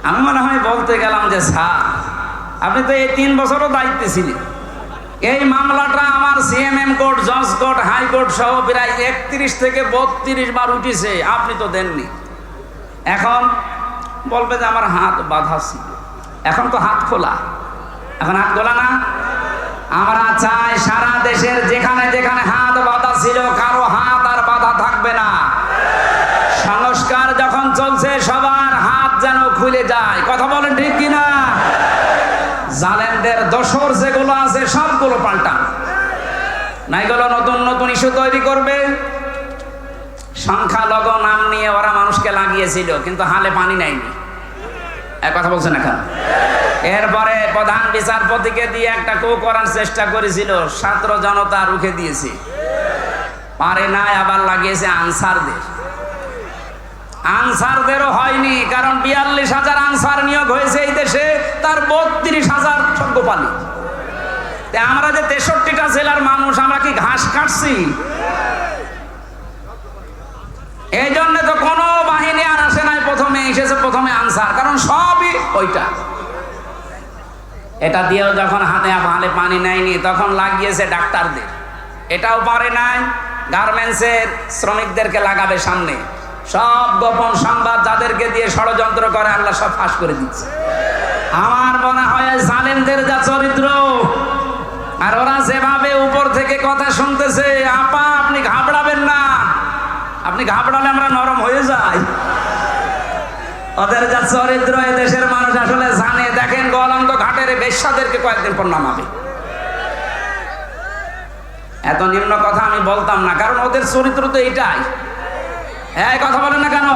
আমি মনে হয় বলতে গেলাম যে স্যার আপনি তো এই 3 বছরও দায়িত্বে ছিলেন, এই মামলাটা আমার সিএমএম কোর্ট, জজ কোর্ট, হাইকোর্ট সহ প্রায় 31 থেকে 32 বার উঠেছে, আপনি তো দেননি। এখন বলবে যে আমার হাত বাঁধা ছিল, এখন তো হাত খোলা। এখন হাত খোলা না? আমরা চাই সারা দেশের যেখানে যেখানে হাত বাঁধা ছিল কারো হাত আর বাঁধা থাকবে না। সংস্কার যখন চলছে সবার হাত যেন খুলে যায়। কথা বলেন ঠিক কিনা? জালেমদের দোসর যেগুলো আছে সবগুলো পাল্টান, না এগুলো নতুন নতুন ইস্যু তৈরি করবে। সংখ্যালঘু নাম নিয়ে ওরা মানুষকে লাগিয়েছিল, কিন্তু হালে পানি নেয়নি। এক কথা বলছে না কেন? এরপরে প্রধান বিচারপতিকে দিয়ে একটা কু করার চেষ্টা করেছিল, ছাত্র জনতা রুখে দিয়েছে, পারে নাই, আবার লাগিয়েছে আনসারদের। আনসারদেরও হয়নি, কারণ 42,000 আনসার নিয়োগ হয়েছে এই দেশে, তার 32,000 সঙ্গপালি। আমরা যে 63টা জেলার মানুষ, আমরা কি ঘাস কাটছি? এই জন্য তো কোনো বাহিনী আর আসে নাই, প্রথমে এসেছে প্রথমে আনসার, কারণ সবই ওইটা। এটা দিয়েও যখন হাতে হালে পানি নেয়নি তখন লাগিয়েছে ডাক্তারদের, এটাও পারে নাই। গার্মেন্টসের শ্রমিকদেরকে লাগাবে সামনে, সব গোপন সংবাদ যাদেরকে দিয়ে ষড়যন্ত্র করে আল্লাহ সব ফাঁস করে দিচ্ছে। আমার মনে হয় জালেমদের যা চরিত্র, আর ওরা যেভাবে উপর থেকে কথা শুনতেছে, আপা আপনি ঘাবড়াবেন না, আপনি ঘাবড়ালে আমরা নরম হয়ে যাই। ওদের যা চরিত্র এ দেশের মানুষ আসলে জানে। দেখেন গোয়ালন্দ ঘাটের বেশ্যাদেরকে কয়েকদিন পর নামাবে। এত নিম্ন কথা আমি বলতাম না, কারণ ওদের চরিত্র তো এটাই। হ্যাঁ কথা বলেন না কেন?